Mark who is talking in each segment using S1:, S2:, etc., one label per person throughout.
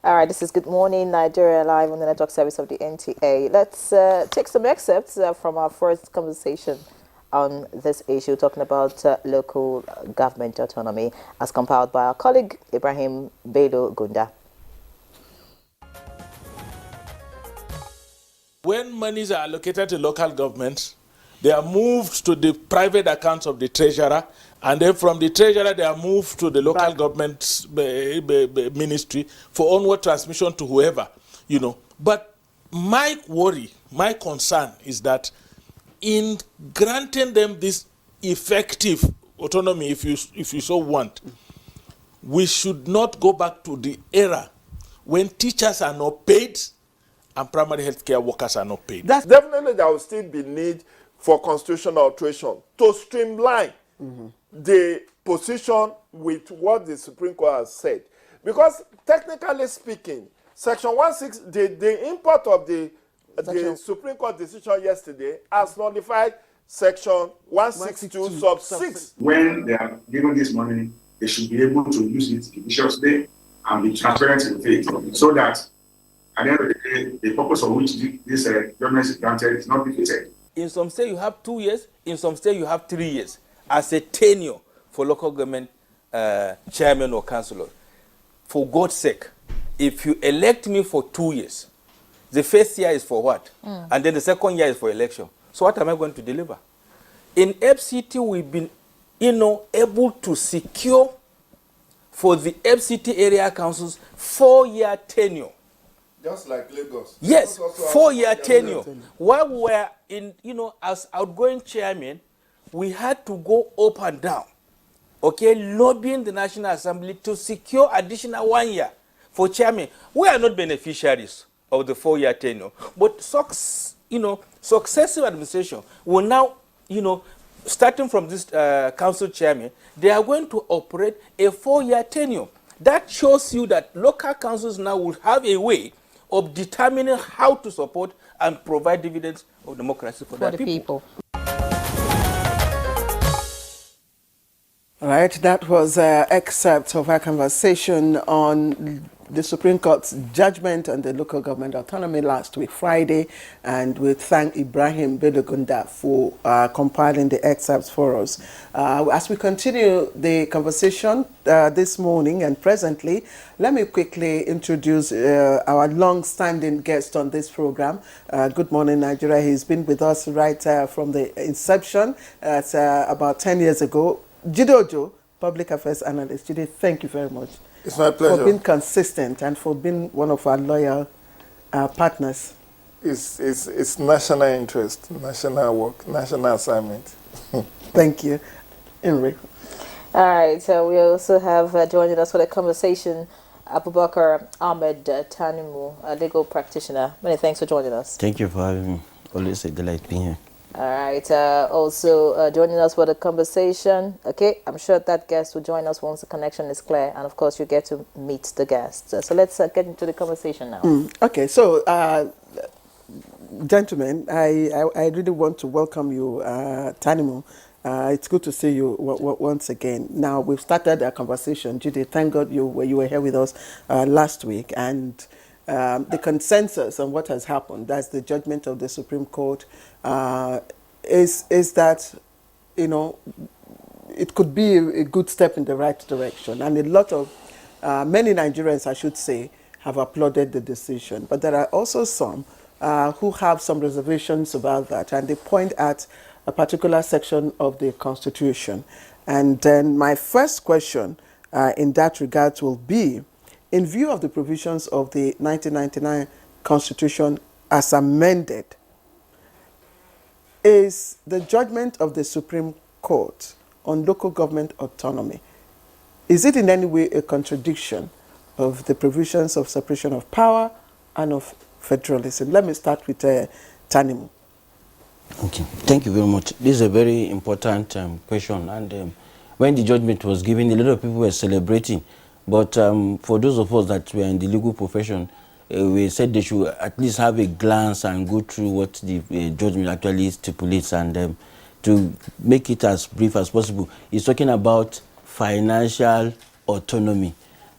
S1: All right, this is Good Morning Nigeria live on the network service of the NTA. Let's take some excerpts from our first conversation on this issue, talking about local government autonomy, as compiled by our colleague Ibrahim Bello Gunda.
S2: When monies are allocated to local governments, they are moved to the private accounts of the treasurer, and then from the treasurer they are moved to the local government ministry for onward transmission to whoever, But my worry, my concern is that in granting them this effective autonomy, if you so want, we should not go back to the era when teachers are not paid and primary healthcare workers are not paid.
S3: That's definitely there will still be need for constitutional alteration to streamline the position with what the Supreme Court has said. Because technically speaking, Section 16, the import of the Supreme Court decision yesterday has nullified Section 162 sub 6.
S4: When they are given this money, they should be able to use it judiciously and be transparent with it, so that at the end of the day, the purpose of which this government is granted is not defeated.
S5: In some states you have 2 years, in some states you have 3 years as a tenure for local government chairman or councillor. For God's sake, if you elect me for 2 years, the first year is for what? And then the second year is for election. So what am I going to deliver? In FCT, we've been able to secure for the FCT area councils 4-year tenure.
S3: Just like Lagos.
S5: Yes, 4-year tenure. While we were in, as outgoing chairman, we had to go up and down, lobbying the National Assembly to secure additional 1 year for chairman. We are not beneficiaries of the 4-year tenure, but successive administration will now, starting from this council chairman, they are going to operate a 4-year tenure. That shows you that local councils now will have a way of determining how to support and provide dividends of democracy for their people.
S6: All right, that was an excerpt of our conversation on the Supreme Court's judgment on the local government autonomy last week, Friday, and we thank Ibrahim Bello Gunda for compiling the excerpts for us. As we continue the conversation this morning and presently, let me quickly introduce our long-standing guest on this program. Good Morning Nigeria. He's been with us right from the inception about 10 years ago. Jide Ojo, public affairs analyst. Jide, thank you very much.
S3: It's my pleasure.
S6: For being consistent and for being one of our loyal partners.
S3: It's national interest, national work, national assignment.
S6: Thank you. Enrique.
S1: All right, so we also have joining us for the conversation Abubakar Ahmed Tanimu, a legal practitioner. Many thanks for joining us.
S7: Thank you for having me. Always a delight being here.
S1: All right, also joining us for the conversation. Okay, I'm sure that guest will join us once the connection is clear, and of course you get to meet the guest. So let's get into the conversation now.
S6: Okay, so gentlemen, I really want to welcome you, Tanimu. It's good to see you once again. Now we've started our conversation. Judy, thank God you were here with us last week, and the consensus on what has happened, that's the judgment of the Supreme Court, is that, it could be a good step in the right direction. And a lot of, many Nigerians, I should say, have applauded the decision. But there are also some who have some reservations about that. And they point at a particular section of the Constitution. And then my first question in that regard will be, in view of the provisions of the 1999 Constitution as amended, is the judgment of the Supreme Court on local government autonomy, is it in any way a contradiction of the provisions of separation of power and of federalism? Let me start with Tanimu.
S7: Okay, thank you very much. This is a very important question, and when the judgment was given, a lot of people were celebrating. But for those of us that were in the legal profession, we said they should at least have a glance and go through what the judgment actually stipulates, and to make it as brief as possible. It's talking about financial autonomy.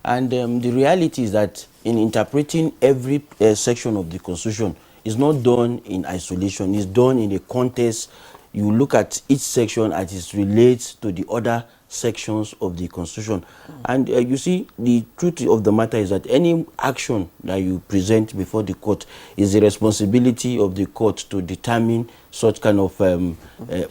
S7: And the reality is that in interpreting every section of the Constitution, it's not done in isolation. It's done in a context. You look at each section as it relates to the other sections of the Constitution. And you see, the truth of the matter is that any action that you present before the court is the responsibility of the court to determine such kind of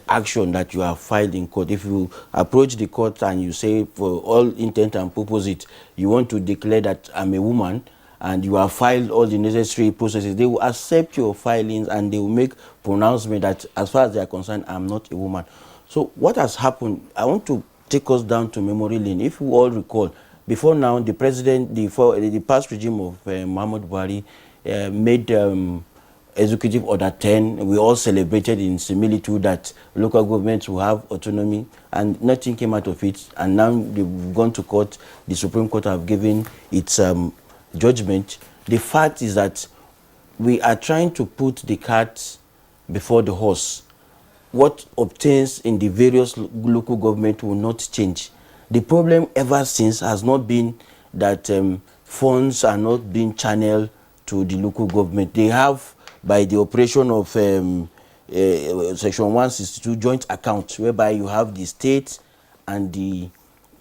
S7: action that you have filed in court. If you approach the court and you say, for all intent and purposes, you want to declare that I'm a woman, and you have filed all the necessary processes, they will accept your filings and they will make pronouncement that as far as they are concerned, I'm not a woman. So what has happened, I want to take us down to memory lane. If we all recall, before now, the president, the past regime of Muhammad Buhari made Executive Order 10. We all celebrated in similitude that local governments will have autonomy, and nothing came out of it. And now they've gone to court. The Supreme Court have given its judgment. The fact is that we are trying to put the cart before the horse. What obtains in the various local government will not change. The problem ever since has not been that funds are not being channeled to the local government. They have, by the operation of Section 162 joint account, whereby you have the state and the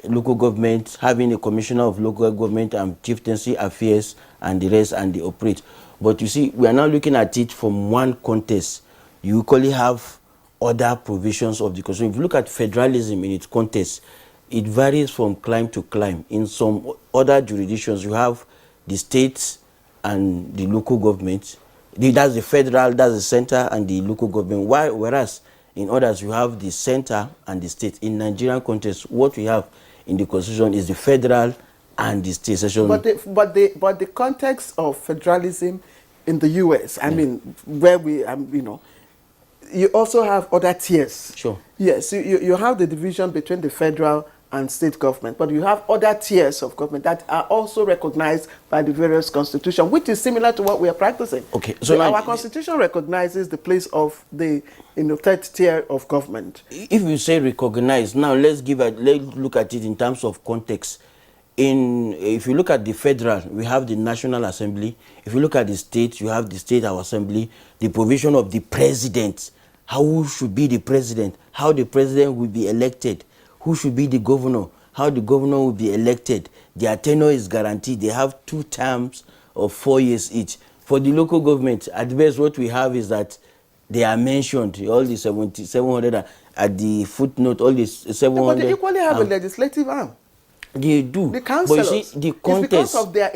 S7: local government having a commissioner of local government and chieftaincy affairs and the rest, and they operate. But you see, we are now looking at it from one context. You equally have other provisions of the Constitution. If you look at federalism in its context, it varies from clime to clime. In some other jurisdictions, you have the states and the local government. That's the federal, that's the center, and the local government. Whereas in others, you have the center and the state. In Nigerian context, what we have in the Constitution is the federal and the state section.
S6: But the context of federalism in the U.S., I mean, where we, you know, you also have other tiers.
S7: Sure.
S6: Yes, you have the division between the federal and state government, but you have other tiers of government that are also recognized by the various constitutions, which is similar to what we are practicing.
S7: Okay, so
S6: our constitution recognizes the place of the third tier of government.
S7: If you say recognize, now let's look at it in terms of context. If you look at the federal, we have the National Assembly. If you look at the state, you have the State Assembly, the provision of the president, who should be the president, how the president will be elected, who should be the governor, how the governor will be elected. Their tenure is guaranteed. They have 2 terms of 4 years each. For the local government, at best what we have is that they are mentioned, all the 700 at the footnote, all the 700.
S6: But they equally have a legislative arm.
S7: They do.
S6: The councillors.
S7: But you see, the context,
S6: it's because of their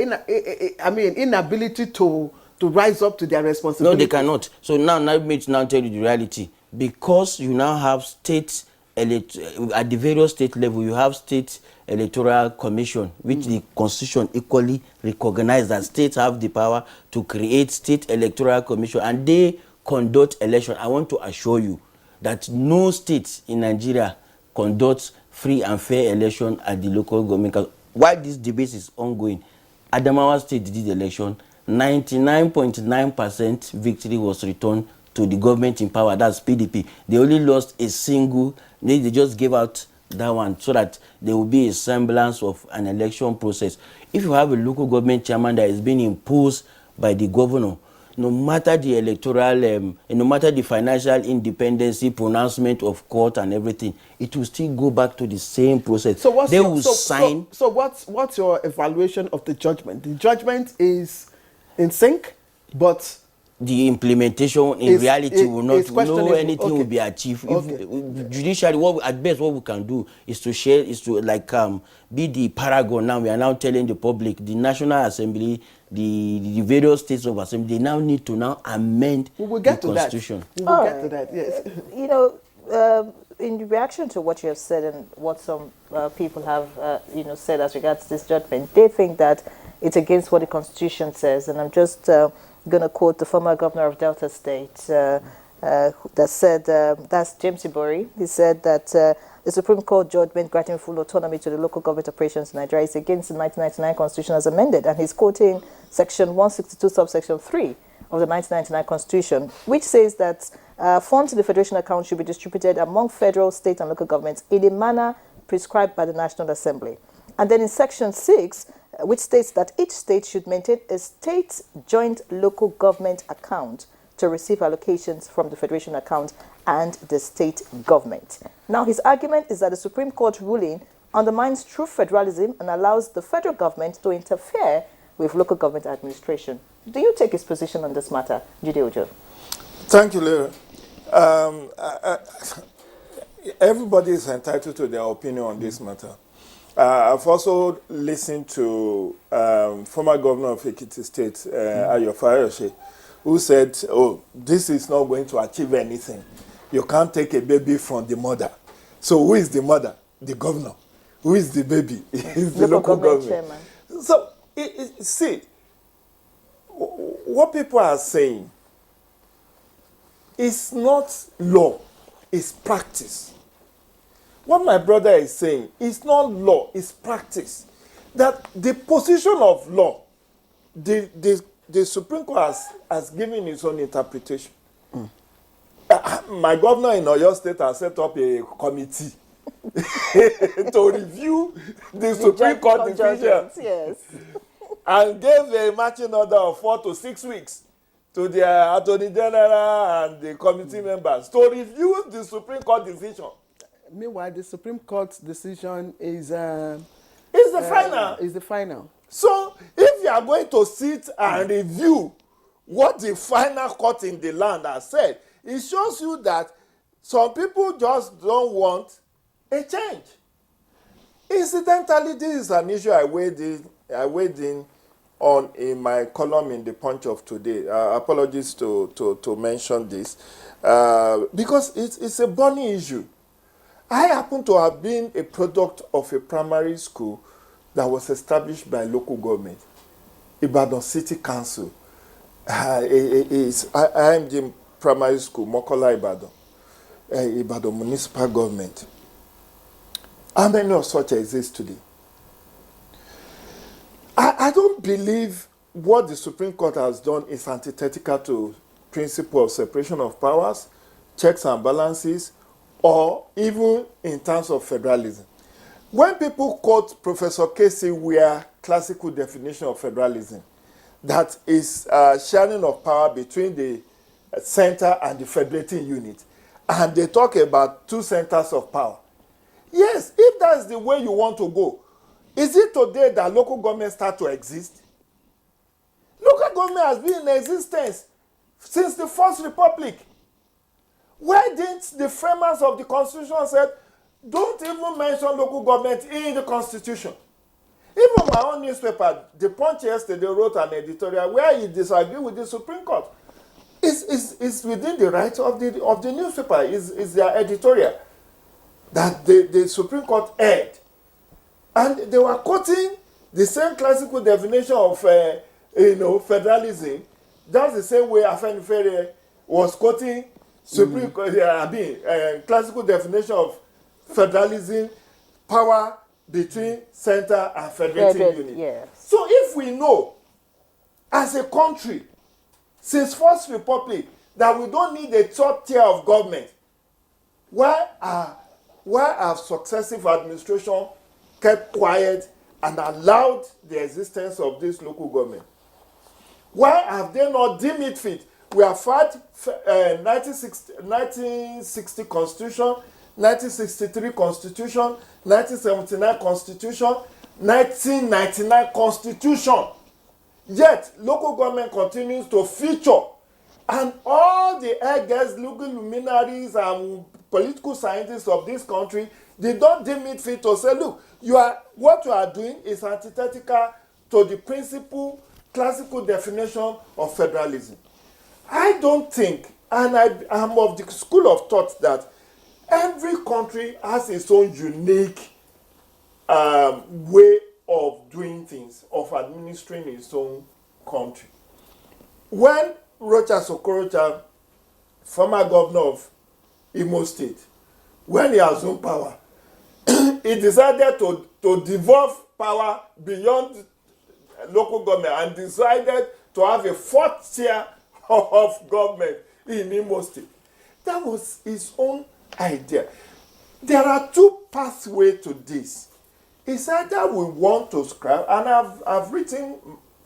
S6: inability to rise up to their responsibility.
S7: No, they cannot. So now let me now tell you the reality. Because you now have states, at the various state level, you have state electoral commission, which the Constitution equally recognizes that states have the power to create state electoral commission, and they conduct election. I want to assure you that no state in Nigeria conducts free and fair election at the local government. While this debate is ongoing, Adamawa State did the election, 99.9% victory was returned to the government in power, that's PDP. They only lost a single, they just gave out that one so that there will be a semblance of an election process. If you have a local government chairman that is being imposed by the governor, no matter the electoral, no matter the financial independency, pronouncement of court and everything, it will still go back to the same process.
S6: So what's what's your evaluation of the judgment? The judgment is in sync, but
S7: the implementation in reality will not know anything will be achieved.
S6: Okay.
S7: If judicially, at best, what we can do is to share, is to be the paragon. Now we are now telling the public, the National Assembly, the various states of assembly, they now need to now amend the Constitution.
S6: We will get to that. Yes.
S1: You know, in reaction to what you have said and what some people have, said as regards this judgment, they think that it's against what the Constitution says, and I'm just going to quote the former governor of Delta State that said, that's James Ibori. He said that the Supreme Court judgment granting full autonomy to the local government operations in Nigeria is against the 1999 Constitution as amended, and he's quoting Section 162, subsection 3 of the 1999 Constitution, which says that funds in the Federation account should be distributed among federal, state, and local governments in a manner prescribed by the National Assembly. And then in Section 6, which states that each state should maintain a state joint local government account to receive allocations from the federation account and the state government. Now, his argument is that the Supreme Court ruling undermines true federalism and allows the federal government to interfere with local government administration. Do you take his position on this matter, Jude Ojo?
S3: Thank you, Lyra. Everybody is entitled to their opinion on this matter. I've also listened to former governor of Ekiti State, Ayo Fayose, who said, oh, this is not going to achieve anything. You can't take a baby from the mother. So who is the mother? The governor. Who is the baby? It's the local government. Chairman. So, see, what people are saying is not law, it's practice. What my brother is saying is not law, it's practice. That the position of law, the Supreme Court has given its own interpretation. My governor in Oyo State has set up a committee to review the Supreme Court decision.
S1: Yes.
S3: And gave a marching order of 4 to 6 weeks to the Attorney General and the committee members to review the Supreme Court decision.
S6: Meanwhile, the Supreme Court's decision is
S3: the final.
S6: Is the final.
S3: So, if you are going to sit and review what the final court in the land has said, it shows you that some people just don't want a change. Incidentally, this is an issue I weighed in on in my column in the Punch of today. Apologies to mention this because it's a burning issue. I happen to have been a product of a primary school that was established by local government, Ibadan City Council. IMG Primary School, Mokola Ibadan, Ibadan Municipal Government. How many of such exist today? I don't believe what the Supreme Court has done is antithetical to principle of separation of powers, checks and balances, or even in terms of federalism. When people quote Professor Casey Weir classical definition of federalism, that is sharing of power between the center and the federating unit, and they talk about two centers of power. Yes, if that's the way you want to go, is it today that local government start to exist? Local government has been in existence since the First Republic. Why didn't the framers of the Constitution say, don't even mention local government in the Constitution? Even my own newspaper, The Punch yesterday wrote an editorial where he disagreed with the Supreme Court. It's within the right of the newspaper, is their editorial, that the Supreme Court erred. And they were quoting the same classical definition of federalism. That's the same way Afenifere was quoting Supreme classical definition of federalism, power between center and federating unit.
S1: Yes.
S3: So if we know, as a country, since First Republic, that we don't need a third tier of government, why have successive administration kept quiet and allowed the existence of this local government? Why have they not deemed it fit? We have had 1960 Constitution, 1963 Constitution, 1979 Constitution, 1999 Constitution. Yet, local government continues to feature. And all the eggers, legal luminaries, and political scientists of this country, they don't deem it fit to say, look, what you are doing is antithetical to the principle, classical definition of federalism. I don't think, and I'm of the school of thought that every country has its own unique way of doing things, of administering its own country. When Rocha Sokorocha, former governor of Imo State, when he assumed power, he decided to devolve power beyond local government and decided to have a fourth tier of government in Imo State. That was his own idea. There are two pathways to this. It's either we want to scrap, and I've written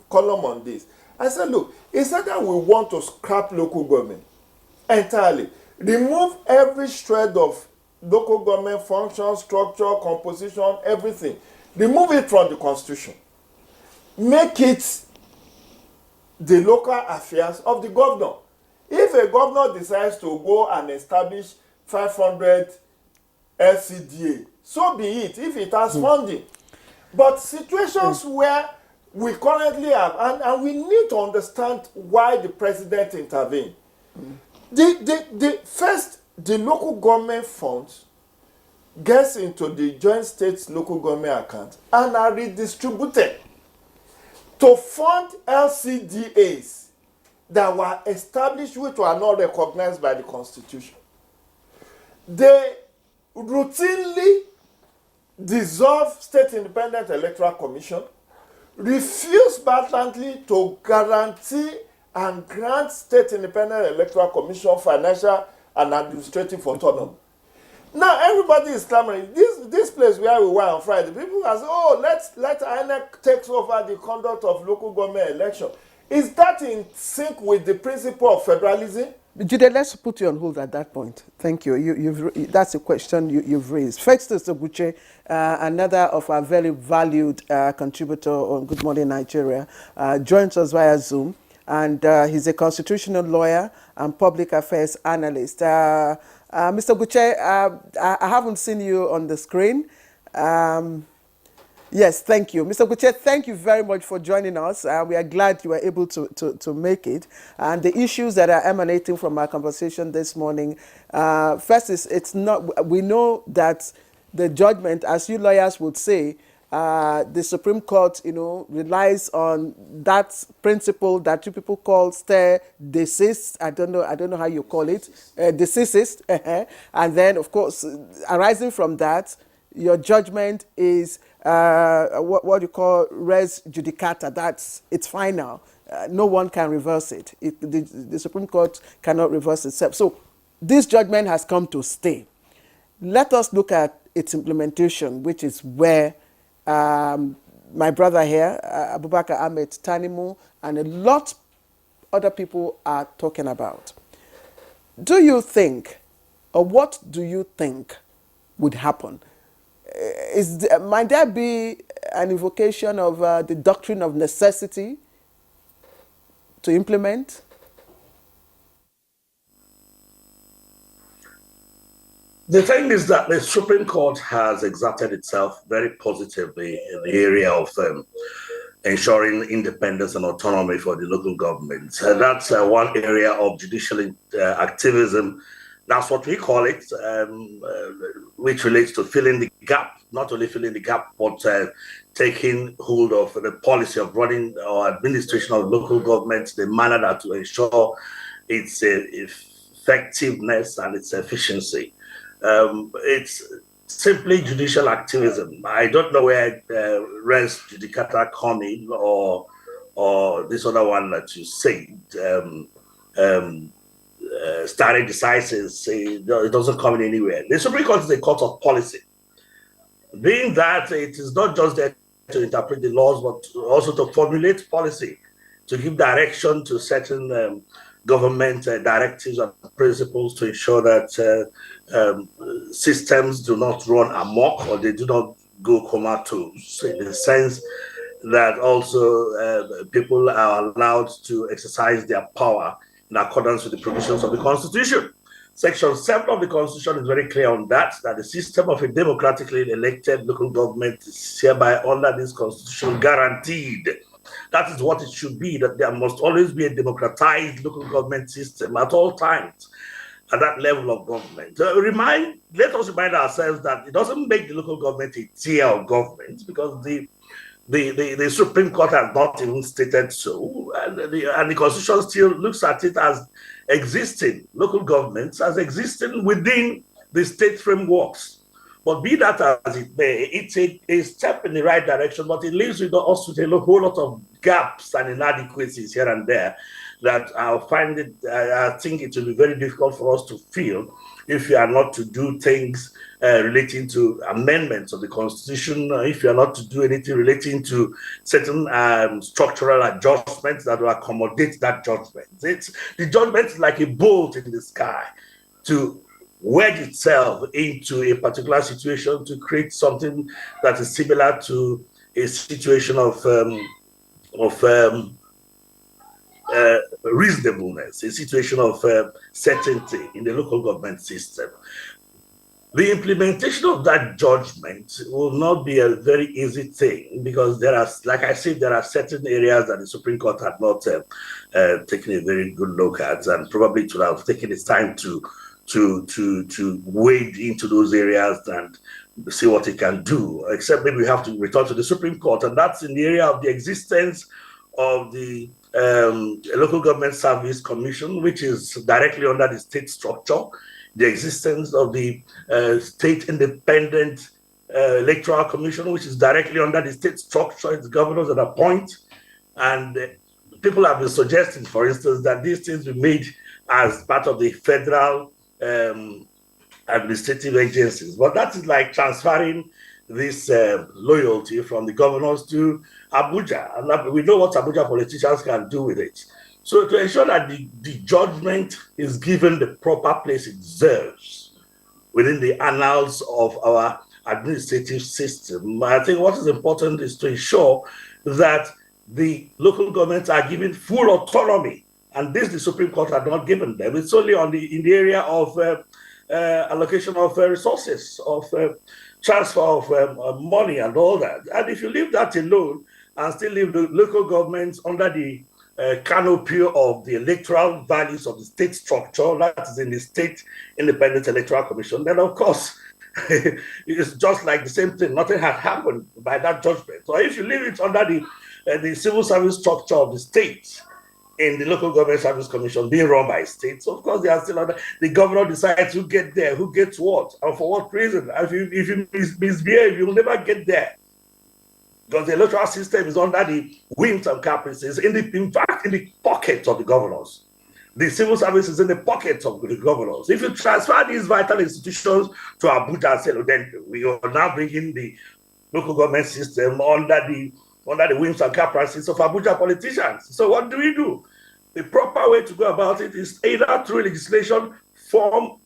S3: column on this. I said, look, it's either we want to scrap local government entirely, remove every shred of local government function, structure, composition, everything, remove it from the constitution, make it the local affairs of the governor. If a governor decides to go and establish 500 LCDA, so be it, if it has funding. But situations where we currently have, and we need to understand why the president intervened. The local government funds gets into the joint states local government account and are redistributed to fund LCDAs that were established which were not recognized by the constitution. They routinely dissolve State Independent Electoral Commission, refuse blatantly to guarantee and grant State Independent Electoral Commission financial and administrative autonomy. Now everybody is clamoring. This place where we were on Friday, people are saying, oh, let INEC take over the conduct of local government election. Is that in sync with the principle of federalism?
S6: Jude, let's put you on hold at that point. Thank you. That's a question you've raised. Festus Oguche, another of our very valued contributor on Good Morning Nigeria, joins us via Zoom, and he's a constitutional lawyer and public affairs analyst. Mr. Oguche, I haven't seen you on the screen. Yes, thank you. Mr. Guche, thank you very much for joining us. We are glad you were able to make it. And the issues that are emanating from our conversation this morning, first is we know that the judgment, as you lawyers would say, the Supreme Court, relies on that principle that you people call stare decisis. I don't know how you call it, decisis. And then, of course, arising from that, your judgment is what you call res judicata. It's final. No one can reverse it. The Supreme Court cannot reverse itself. So this judgment has come to stay. Let us look at its implementation, which is where my brother here, Abubakar Ahmed Tanimu, and a lot other people are talking about. Do you think, or what do you think would happen? Might there be an invocation of the doctrine of necessity to implement?
S8: The thing is that the Supreme Court has exerted itself very positively in the area of ensuring independence and autonomy for the local governments. That's one area of judicial activism. That's what we call it, which relates to filling the gap, not only filling the gap, but taking hold of the policy of running or administration of local governments, the manner that to ensure its effectiveness and its efficiency. It's simply judicial activism. I don't know where res judicata come in or this other one that you said. Stare decisis, it doesn't come in anywhere. The Supreme Court is a court of policy. Being that it is not just there to interpret the laws, but also to formulate policy, to give direction to certain government directives and principles to ensure that systems do not run amok or they do not go comatose, in the sense that also people are allowed to exercise their power in accordance with the provisions of the Constitution. Section 7 of the Constitution is very clear on that the system of a democratically elected local government is hereby under this Constitution guaranteed. That is what it should be, that there must always be a democratized local government system at all times at that level of government. Let us remind ourselves that it doesn't make the local government a tier of government, because the Supreme Court has not even stated so, and the Constitution still looks at it as existing, local governments as existing within the state frameworks. But be that as it may, it's a step in the right direction, but it leaves with us with a whole lot of gaps and inadequacies here and there that I think it will be very difficult for us to fill if you are not to do things relating to amendments of the Constitution, if you are not to do anything relating to certain structural adjustments that will accommodate that judgment. The judgment is like a bolt in the sky to wedge itself into a particular situation to create something that is similar to a situation of reasonableness, a situation of certainty in the local government system. The implementation of that judgment will not be a very easy thing because there are, like I said, there are certain areas that the Supreme Court had not taken a very good look at, and probably to have taken its time to wade into those areas and see what it can do. Except maybe we have to return to the Supreme Court, and that's in the area of the existence of the Local Government Service Commission, which is directly under the state structure, the existence of the State Independent Electoral Commission, which is directly under the state structure. It's governors that appoint. And people have been suggesting, for instance, that these things be made as part of the federal administrative agencies. But that is like transferring this loyalty from the governors to Abuja. And we know what Abuja politicians can do with it. So to ensure that the judgment is given the proper place it deserves within the annals of our administrative system, I think what is important is to ensure that the local governments are given full autonomy. And this the Supreme Court had not given them. It's only in the area of allocation of resources, of transfer of money and all that. And if you leave that alone and still leave the local governments under the canopy of the electoral values of the state structure, that is in the State Independent Electoral Commission, then of course it's just like the same thing. Nothing had happened by that judgment. So if you leave it under the civil service structure of the state in the Local Government Service Commission being run by states, of course they are still under. The governor decides who gets there, who gets what, and for what reason. If you misbehave, you will never get there. Because the electoral system is under the whims and caprices, in fact, in the pockets of the governors. The civil service is in the pockets of the governors. If you transfer these vital institutions to Abuja and say, oh, then we are now bringing the local government system under the whims and caprices of Abuja politicians. So what do? The proper way to go about it is either through legislation, form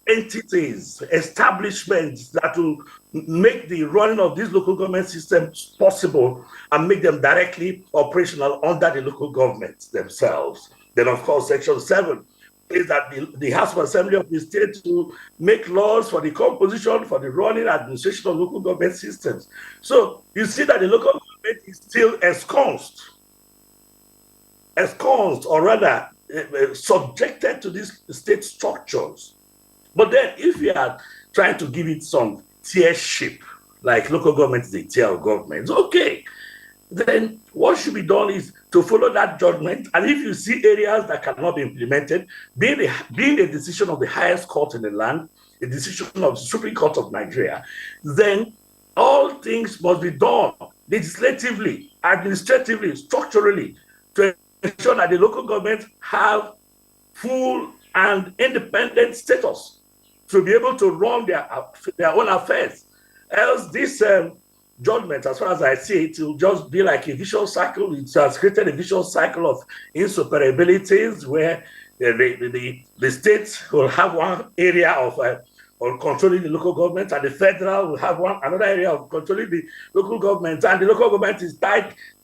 S8: entities, establishments that will make the running of these local government systems possible and make them directly operational under the local governments themselves. Then, of course, Section 7 is that the House of Assembly of the state to make laws for the composition, for the running administration of local government systems. So you see that the local government is still ensconced, or rather subjected to these state structures. But then if you are trying to give it some tiership, like local government is a tier of government, okay, then what should be done is to follow that judgment. And if you see areas that cannot be implemented, being a decision of the highest court in the land, a decision of the Supreme Court of Nigeria, then all things must be done legislatively, administratively, structurally, to ensure that the local government have full and independent status to be able to run their own affairs. Else this judgment, as far as I see it, will just be like a vicious cycle. It has created a vicious cycle of insuperabilities where the states will have one area of controlling the local government, and the federal will have another area of controlling the local government, and the local government is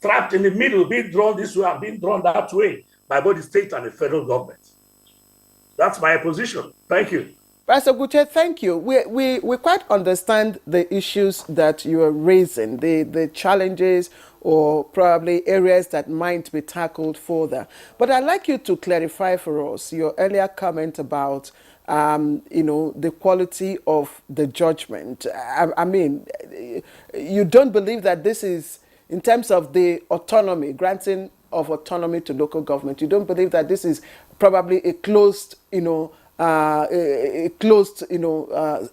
S8: trapped in the middle, being drawn this way and being drawn that way by both the state and the federal government. That's my position. Thank you.
S6: Pastor Guche, thank you. We quite understand the issues that you are raising, the challenges or probably areas that might be tackled further. But I'd like you to clarify for us your earlier comment about the quality of the judgment. I mean, you don't believe that this is, in terms of the autonomy, granting of autonomy to local government, you don't believe that this is probably a closed,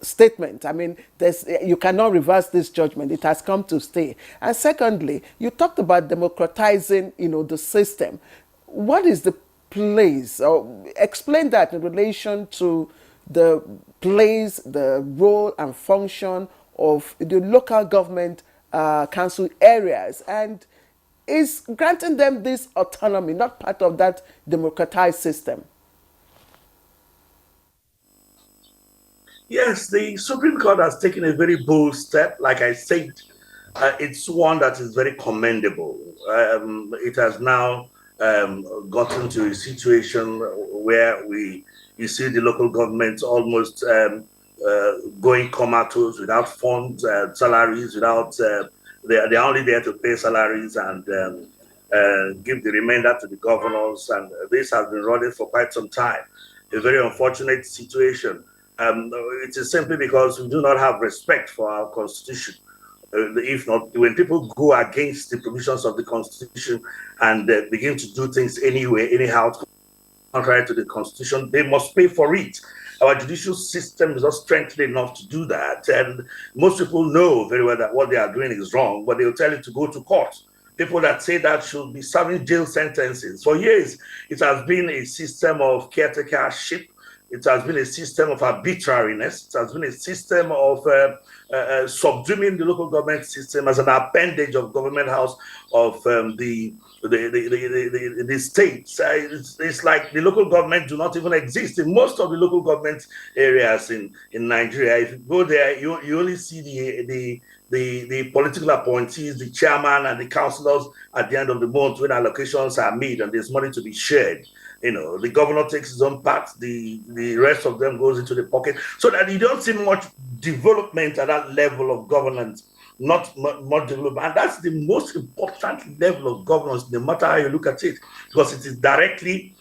S6: statement. I mean, you cannot reverse this judgment. It has come to stay. And secondly, you talked about democratizing, the system. What is the place? Or explain that in relation to the place, the role and function of the local government council areas, and is granting them this autonomy not part of that democratized system?
S8: Yes, the Supreme Court has taken a very bold step. Like I said, it's one that is very commendable. It has now gotten to a situation where you see the local government almost going comatose without funds, salaries, without they're only there to pay salaries and give the remainder to the governors. And this has been running for quite some time. A very unfortunate situation. It is simply because we do not have respect for our constitution. If not, when people go against the provisions of the constitution and begin to do things anyway, anyhow, contrary to the constitution, they must pay for it. Our judicial system is not strengthened enough to do that. And most people know very well that what they are doing is wrong, but they'll tell you to go to court. People that say that should be serving jail sentences. For years, it has been a system of caretakership. It has been a system of arbitrariness. It has been a system of subsuming the local government system as an appendage of government house of the states. It's like the local government do not even exist in most of the local government areas in Nigeria. If you go there, you only see the political appointees, the chairman and the councillors at the end of the month when allocations are made and there's money to be shared. You know, the governor takes his own part, the rest of them goes into the pocket, so that you don't see much development at that level of governance, not much development. And that's the most important level of governance, no matter how you look at it, because it is directly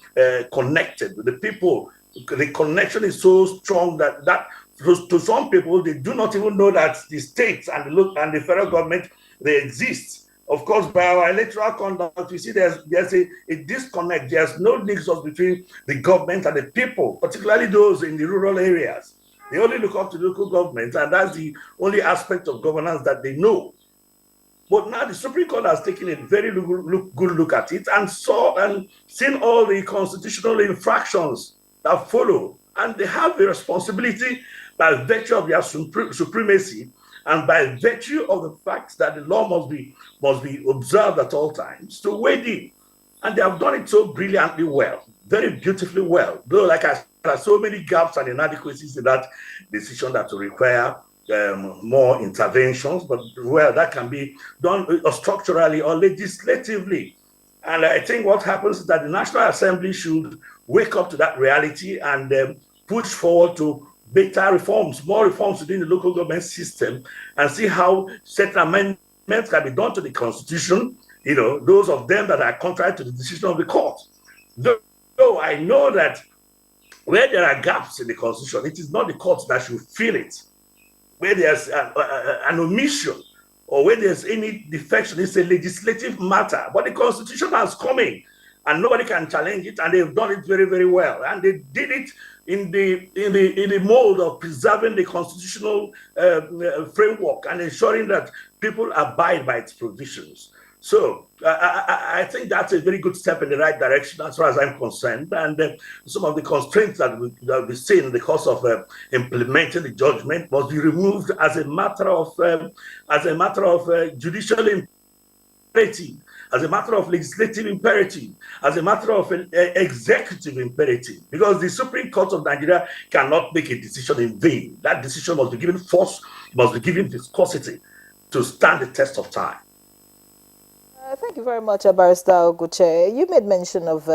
S8: connected with the people. The connection is so strong that to some people, they do not even know that the states and the federal government, they exist. Of course, by our electoral conduct, we see there's a disconnect. There's no nexus between the government and the people, particularly those in the rural areas. They only look up to local government, and that's the only aspect of governance that they know. But now the Supreme Court has taken a very good look at it and seen all the constitutional infractions that follow. And they have a responsibility by virtue of their supremacy and by virtue of the fact that the law must be observed at all times to wade in. And they have done it so brilliantly well, very beautifully well. Though, like I said, there are so many gaps and inadequacies in that decision that will require more interventions, but well, that can be done structurally or legislatively. And I think what happens is that the National Assembly should wake up to that reality and push forward to better reforms, more reforms within the local government system, and see how certain amendments can be done to the Constitution, you know, those of them that are contrary to the decision of the court. Though I know that where there are gaps in the Constitution, it is not the courts that should fill it. Where there's an omission or where there's any defection, it's a legislative matter. But the Constitution has come in, and nobody can challenge it, and they've done it very, very well. And they did it in the mold of preserving the constitutional framework and ensuring that people abide by its provisions. So I think that's a very good step in the right direction as far as I'm concerned. And some of the constraints that we see in the course of implementing the judgment must be removed as a matter of judicial imperative, as a matter of legislative imperative, as a matter of an executive imperative, because the Supreme Court of Nigeria cannot make a decision in vain. That decision must be given force, must be given viscosity to stand the test of time.
S1: Thank you very much, Barrister Oguche. You made mention of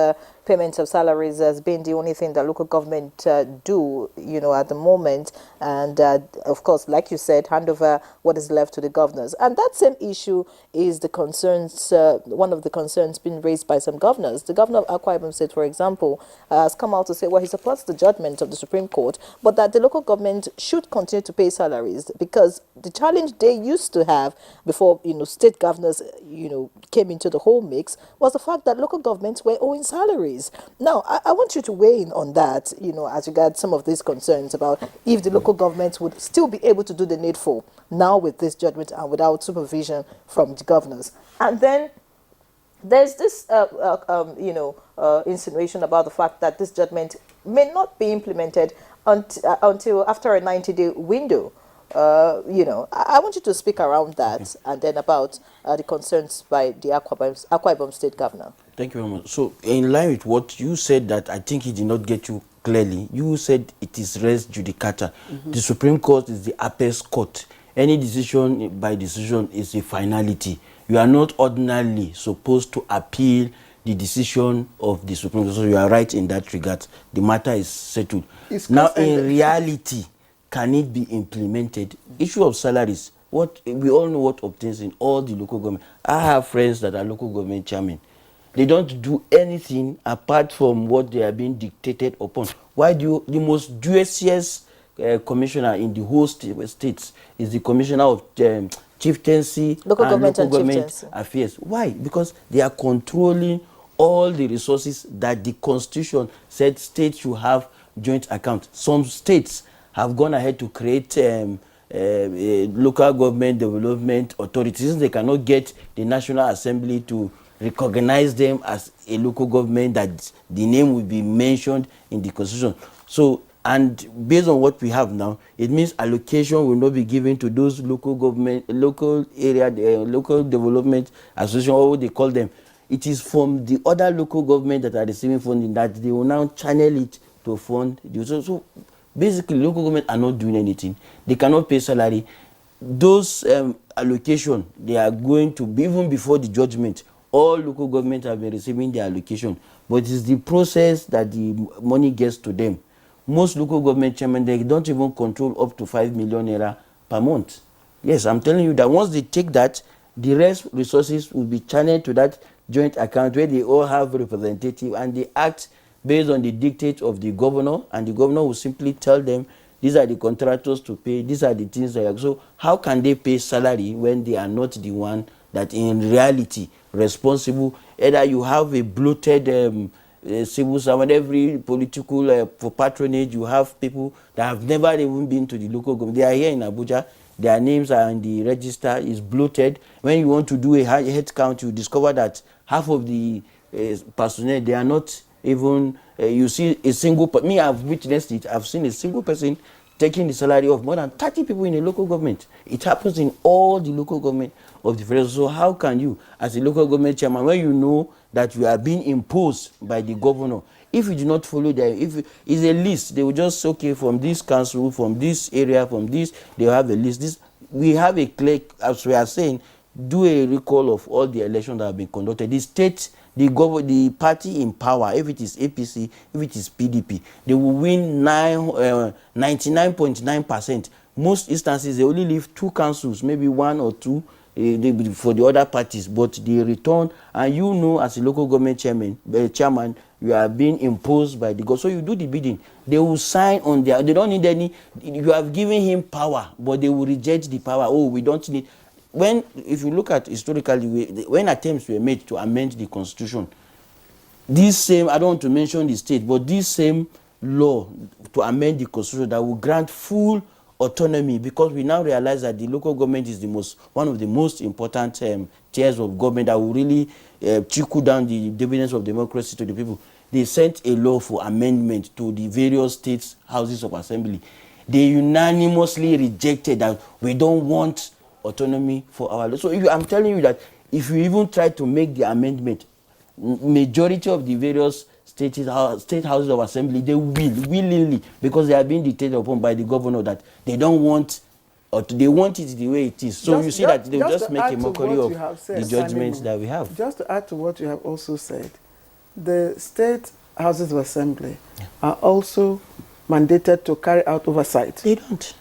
S1: payment of salaries as being the only thing that local government do, you know, at the moment. And of course, like you said, hand over what is left to the governors. And that same issue is the concerns, one of the concerns being raised by some governors. The governor of Akwa Ibom State, for example, has come out to say, well, he supports the judgment of the Supreme Court, but that the local government should continue to pay salaries, because the challenge they used to have before, you know, state governors, you know, came into the whole mix was the fact that local governments were owing salaries. Now, I want you to weigh in on that, you know, as regards some of these concerns about if the local governments would still be able to do the needful now with this judgment and without supervision from the governors. And then there's this, insinuation about the fact that this judgment may not be implemented until after a 90-day window. You know, I want you to speak around that and then about the concerns by the Akwa Ibom State Governor.
S7: Thank you very much. So, in line with what you said, that I think it did not get you clearly, you said it is res judicata. The Supreme Court is the apex court. Any decision by decision is a finality. You are not ordinarily supposed to appeal the decision of the Supreme Court. So, you are right in that regard. The matter is settled. Now, in reality, can it be implemented? Issue of salaries. What we all know what obtains in all the local government. I have friends that are local government chairmen. They don't do anything apart from what they are being dictated upon. Why do you, the most dubious commissioner in the whole states is the commissioner of chieftaincy
S1: Local
S7: and
S1: government
S7: local
S1: and
S7: government
S1: chieftaincy.
S7: affairs. Why? Because they are controlling all the resources that the constitution said states should have joint account. Some states have gone ahead to create local government development authorities. They cannot get the National Assembly to recognize them as a local government, that the name will be mentioned in the constitution. So, and based on what we have now, it means allocation will not be given to those local government, local area, local development association, or what they call them. It is from the other local government that are receiving funding that they will now channel it to fund. So basically, local government are not doing anything. They cannot pay salary. Those allocation, they are going to be, even before the judgment, all local governments have been receiving their allocation. But it is the process that the money gets to them. Most local government chairmen, they don't even control up to 5 million naira per month. Yes, I'm telling you that once they take that, the rest resources will be channeled to that joint account where they all have representative, and they act based on the dictate of the governor, and the governor will simply tell them, these are the contractors to pay, these are the things that are. So how can they pay salary when they are not the one that in reality responsible? Either you have a bloated civil servant, every political for patronage, you have people that have never even been to the local government. They are here in Abuja, their names are in the register, is bloated. When you want to do a head count, you discover that half of the personnel, they are not even, you see a single, me, I've witnessed it, I've seen a single person taking the salary of more than 30 people in a local government. It happens in all the local government of the federation. So how can you, as a local government chairman, when you know that you are being imposed by the governor, if you do not follow them, if it's a list, they will just say, okay, from this council, from this area, from this, they will have a list. This, we have a clear, as we are saying, do a recall of all the elections that have been conducted. The state, the party in power, if it is APC, if it is PDP, they will win 99.9%. Most instances, they only leave 2 councils, maybe 1 or 2 for the other parties, but they return, and you know, as a local government chairman, you are being imposed by the government. So you do the bidding. They will sign on their, they don't need any, you have given him power, but they will reject the power. Oh, we don't need. When, if you look at historically, when attempts were made to amend the constitution, this same, I don't want to mention the state, but this same law to amend the constitution that will grant full autonomy, because we now realize that the local government is the one of the most important tiers of government that will really trickle down the dividends of democracy to the people. They sent a law for amendment to the various states' houses of assembly. They unanimously rejected that. We don't want autonomy for our. So I'm telling you that if you even try to make the amendment, majority of the various state houses of assembly, they will willingly, because they are being dictated upon by the governor, that they don't want, or they want it the way it is. So you see that they will just make a mockery of the judgments that we have.
S6: Just to add to what you have also said, the state houses of assembly are also mandated to carry out oversight.
S7: They don't.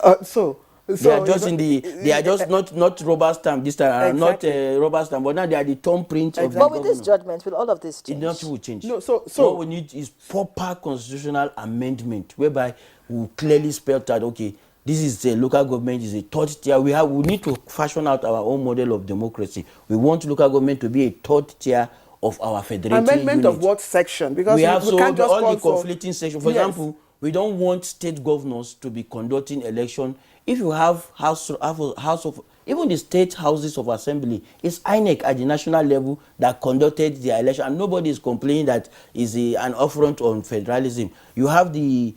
S6: They
S7: are just in the. They are just not rubber stamp this time. Exactly. Not rubber stamp, but now they are the thumbprint of the
S1: governor. But with this judgment, will all of this change?
S7: Nothing will change.
S6: No.
S7: What we need is proper constitutional amendment, whereby we clearly spell out, okay, this is a local government, is a third tier. We need to fashion out our own model of democracy. We want local government to be a third tier of our federative
S6: amendment
S7: unit.
S6: Of what section? Because
S7: we have
S6: can't just
S7: all the conflicting sections. For example,
S6: We
S7: don't want state governors to be conducting election. If you have House of Even the state houses of assembly, it's INEC at the national level that conducted the election, and nobody is complaining that is an affront on federalism. You have the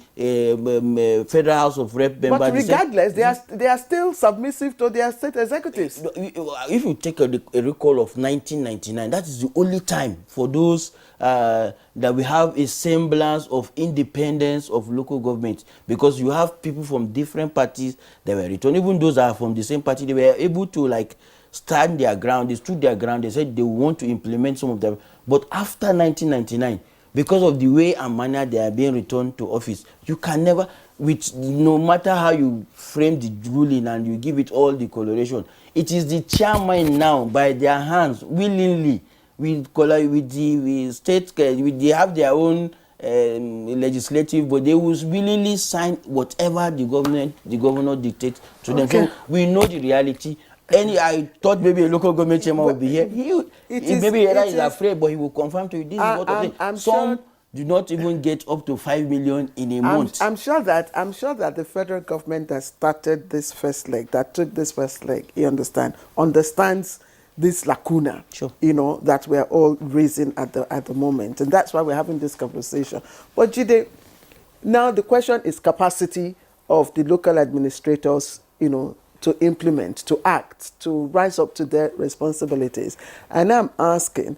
S7: Federal House of Rep member.
S6: But regardless, they are still submissive to their state executives.
S7: If you take a recall of 1999, that is the only time for those that we have a semblance of independence of local government, because you have people from different parties that were returned. Even those that are from the same party, they were able to like stand their ground. They stood their ground. They said they want to implement some of them. But after 1999, because of the way and manner they are being returned to office, you can never, with no matter how you frame the ruling and you give it all the coloration, it is the chairman now by their hands willingly with the state, they have their own legislative, but they will willingly sign whatever the governor dictates to them. So we know the reality. I thought maybe a local government chairman would be here. Maybe he's afraid, but he will confirm to you. This is what I'm some sure do not even get up to 5 million in a month.
S6: I'm sure that the federal government that started this first leg, that took this first leg, understands this lacuna,
S7: sure,
S6: that we're all raising at the moment, and that's why we're having this conversation. But Jide, now the question is capacity of the local administrators, to implement, to act, to rise up to their responsibilities. And I'm asking,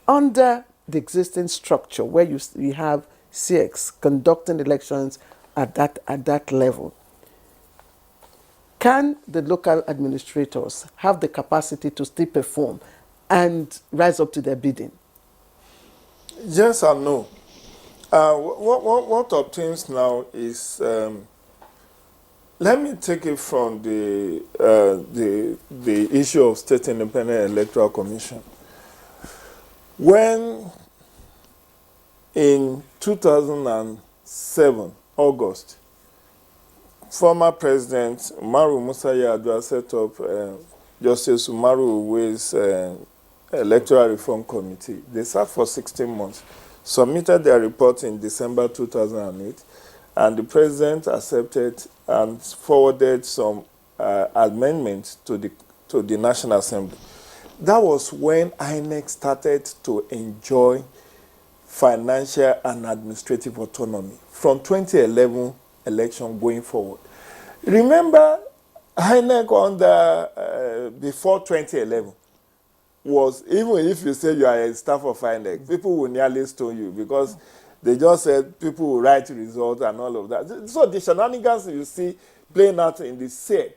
S6: under the existing structure where you have CX conducting elections at that level, can the local administrators have the capacity to still perform and rise up to their bidding?
S3: Yes and no. What obtains now is, let me take it from the issue of State Independent Electoral Commission. When in 2007, August, former President Umaru Musa Yar'Adua set up Justice Umaru Uwe's Electoral Reform Committee. They sat for 16 months, submitted their report in December 2008, and the President accepted and forwarded some amendments to the National Assembly. That was when INEC started to enjoy financial and administrative autonomy from 2011 election going forward. Remember, INEC before 2011 was, even if you say you are a staff of INEC, people will nearly stone you because they just said people will write results and all of that. So the shenanigans you see playing out in the SEC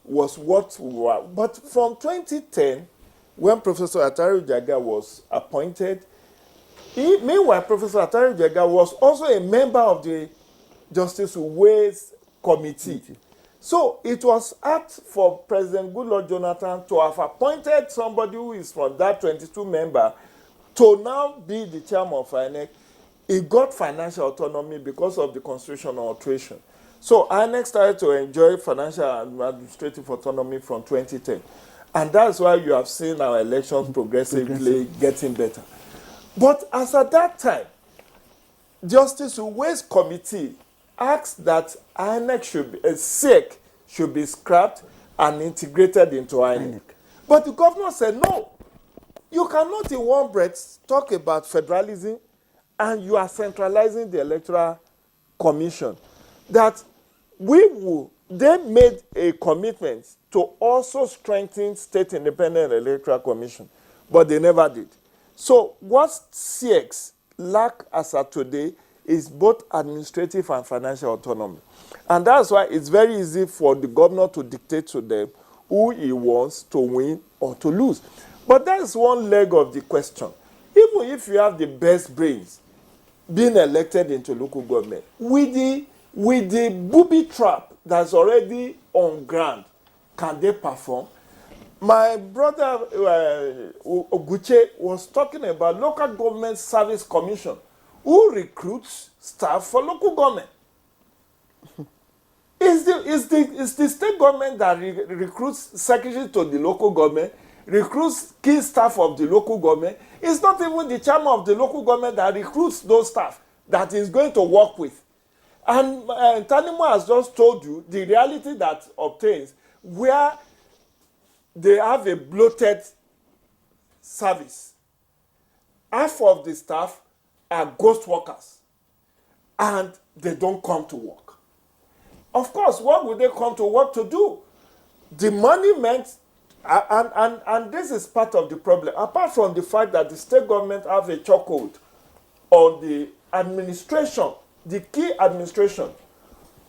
S3: was what we were. But from 2010, when Professor Atari Jaga was appointed, meanwhile, Professor Atari Jaga was also a member of the Justice Uwe's committee. So it was apt for President Goodluck Jonathan to have appointed somebody who is from that 22 member to now be the chairman of INEC. He got financial autonomy because of the constitutional alteration. So INEC started to enjoy financial and administrative autonomy from 2010. And that's why you have seen our elections progressively getting better. But as at that time, Justice Uwe's committee asked that SEC should be scrapped and integrated into INEC. But the governor said, no, you cannot in one breath talk about federalism and you are centralizing the Electoral Commission. That they made a commitment to also strengthen State Independent Electoral Commission, but they never did. So what CX lack as of today is both administrative and financial autonomy. And that's why it's very easy for the governor to dictate to them who he wants to win or to lose. But that's one leg of the question. Even if you have the best brains being elected into local government, with the booby trap that's already on ground, can they perform? My brother Oguche was talking about Local Government Service Commission, who recruits staff for local government. It's the state government that recruits secretary to the local government, recruits key staff of the local government. It's not even the chairman of the local government that recruits those staff that is going to work with. And Tanimo has just told you the reality that obtains, where they have a bloated service. Half of the staff are ghost workers and they don't come to work. Of course, what would they come to work to do? The money meant, and this is part of the problem, apart from the fact that the state government have a chokehold on the administration, the key administration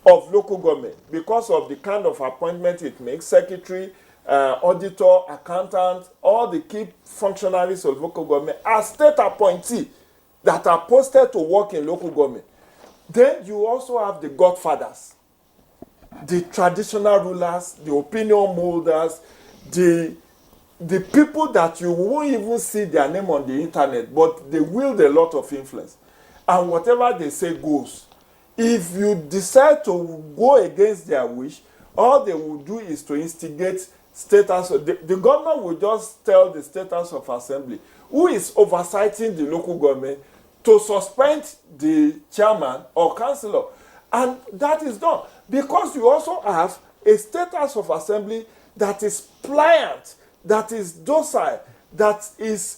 S3: of local government, because of the kind of appointment it makes, secretary, auditor, accountant, all the key functionaries of local government are state appointees that are posted to work in local government. Then you also have the godfathers, the traditional rulers, the opinion molders, the people that you won't even see their name on the internet, but they wield a lot of influence. And whatever they say goes. If you decide to go against their wish, all they will do is to instigate status. The governor will just tell the status of assembly, who is oversighting the local government, to suspend the chairman or councillor. And that is done. Because you also have a status of assembly that is pliant, that is docile, that is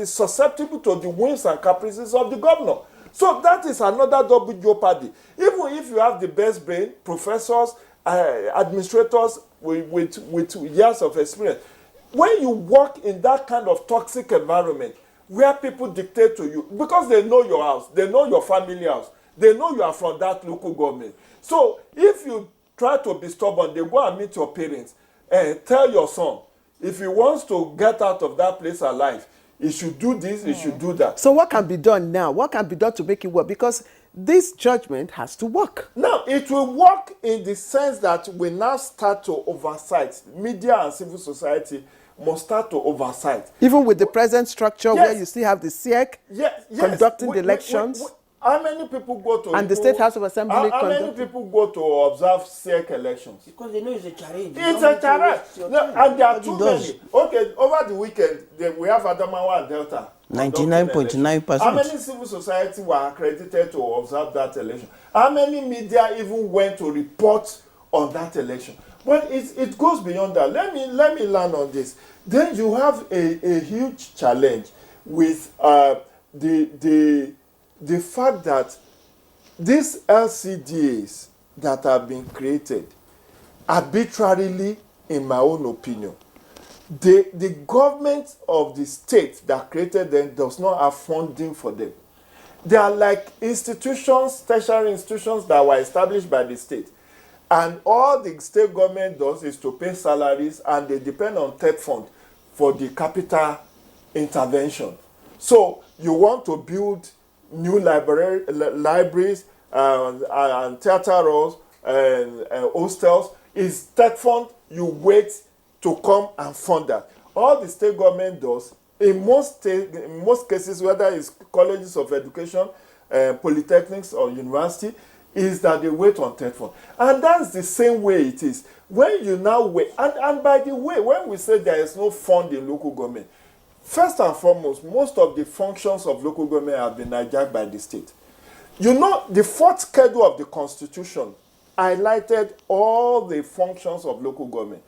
S3: susceptible to the whims and caprices of the governor. So that is another double jeopardy. Even if you have the best brain, professors, administrators with years of experience, when you work in that kind of toxic environment where people dictate to you, because they know your house, they know your family house, they know you are from that local government. So if you try to be stubborn, they go and meet your parents and tell your son, if he wants to get out of that place alive, he should do this, he should do that.
S6: So what can be done now? What can be done to make it work? Because this judgment has to work.
S3: Now, it will work in the sense that we now start to oversight. Media and civil society must start to oversight.
S6: Even with the present structure,
S3: yes,
S6: where you still have the SEC conducting the elections.
S3: How many people go to...
S6: And the State House of Assembly...
S3: How many people go to observe SEC elections?
S9: Because they know it's a challenge.
S3: It's a challenge. No, and there are too many. Okay, over the weekend, we have Adamawa and Delta.
S7: 99.9%.
S3: How many civil society were accredited to observe that election? How many media even went to report on that election? But it goes beyond that. Let me land on this. Then you have a huge challenge with the fact that these LCDAs that have been created arbitrarily, in my own opinion, the government of the state that created them does not have funding for them. They are like institutions, tertiary institutions that were established by the state. And all the state government does is to pay salaries, and they depend on TED fund for the capital intervention. So you want to build new libraries and theater halls and hostels. Is TED fund, you wait to come and fund that. All the state government does, in most cases, whether it's colleges of education, polytechnics or university, is that they wait on TED fund. And that's the same way it is. When you now wait, and by the way, when we say there is no fund in local government, first and foremost, most of the functions of local government have been hijacked by the state. You know, the fourth schedule of the Constitution highlighted all the functions of local government.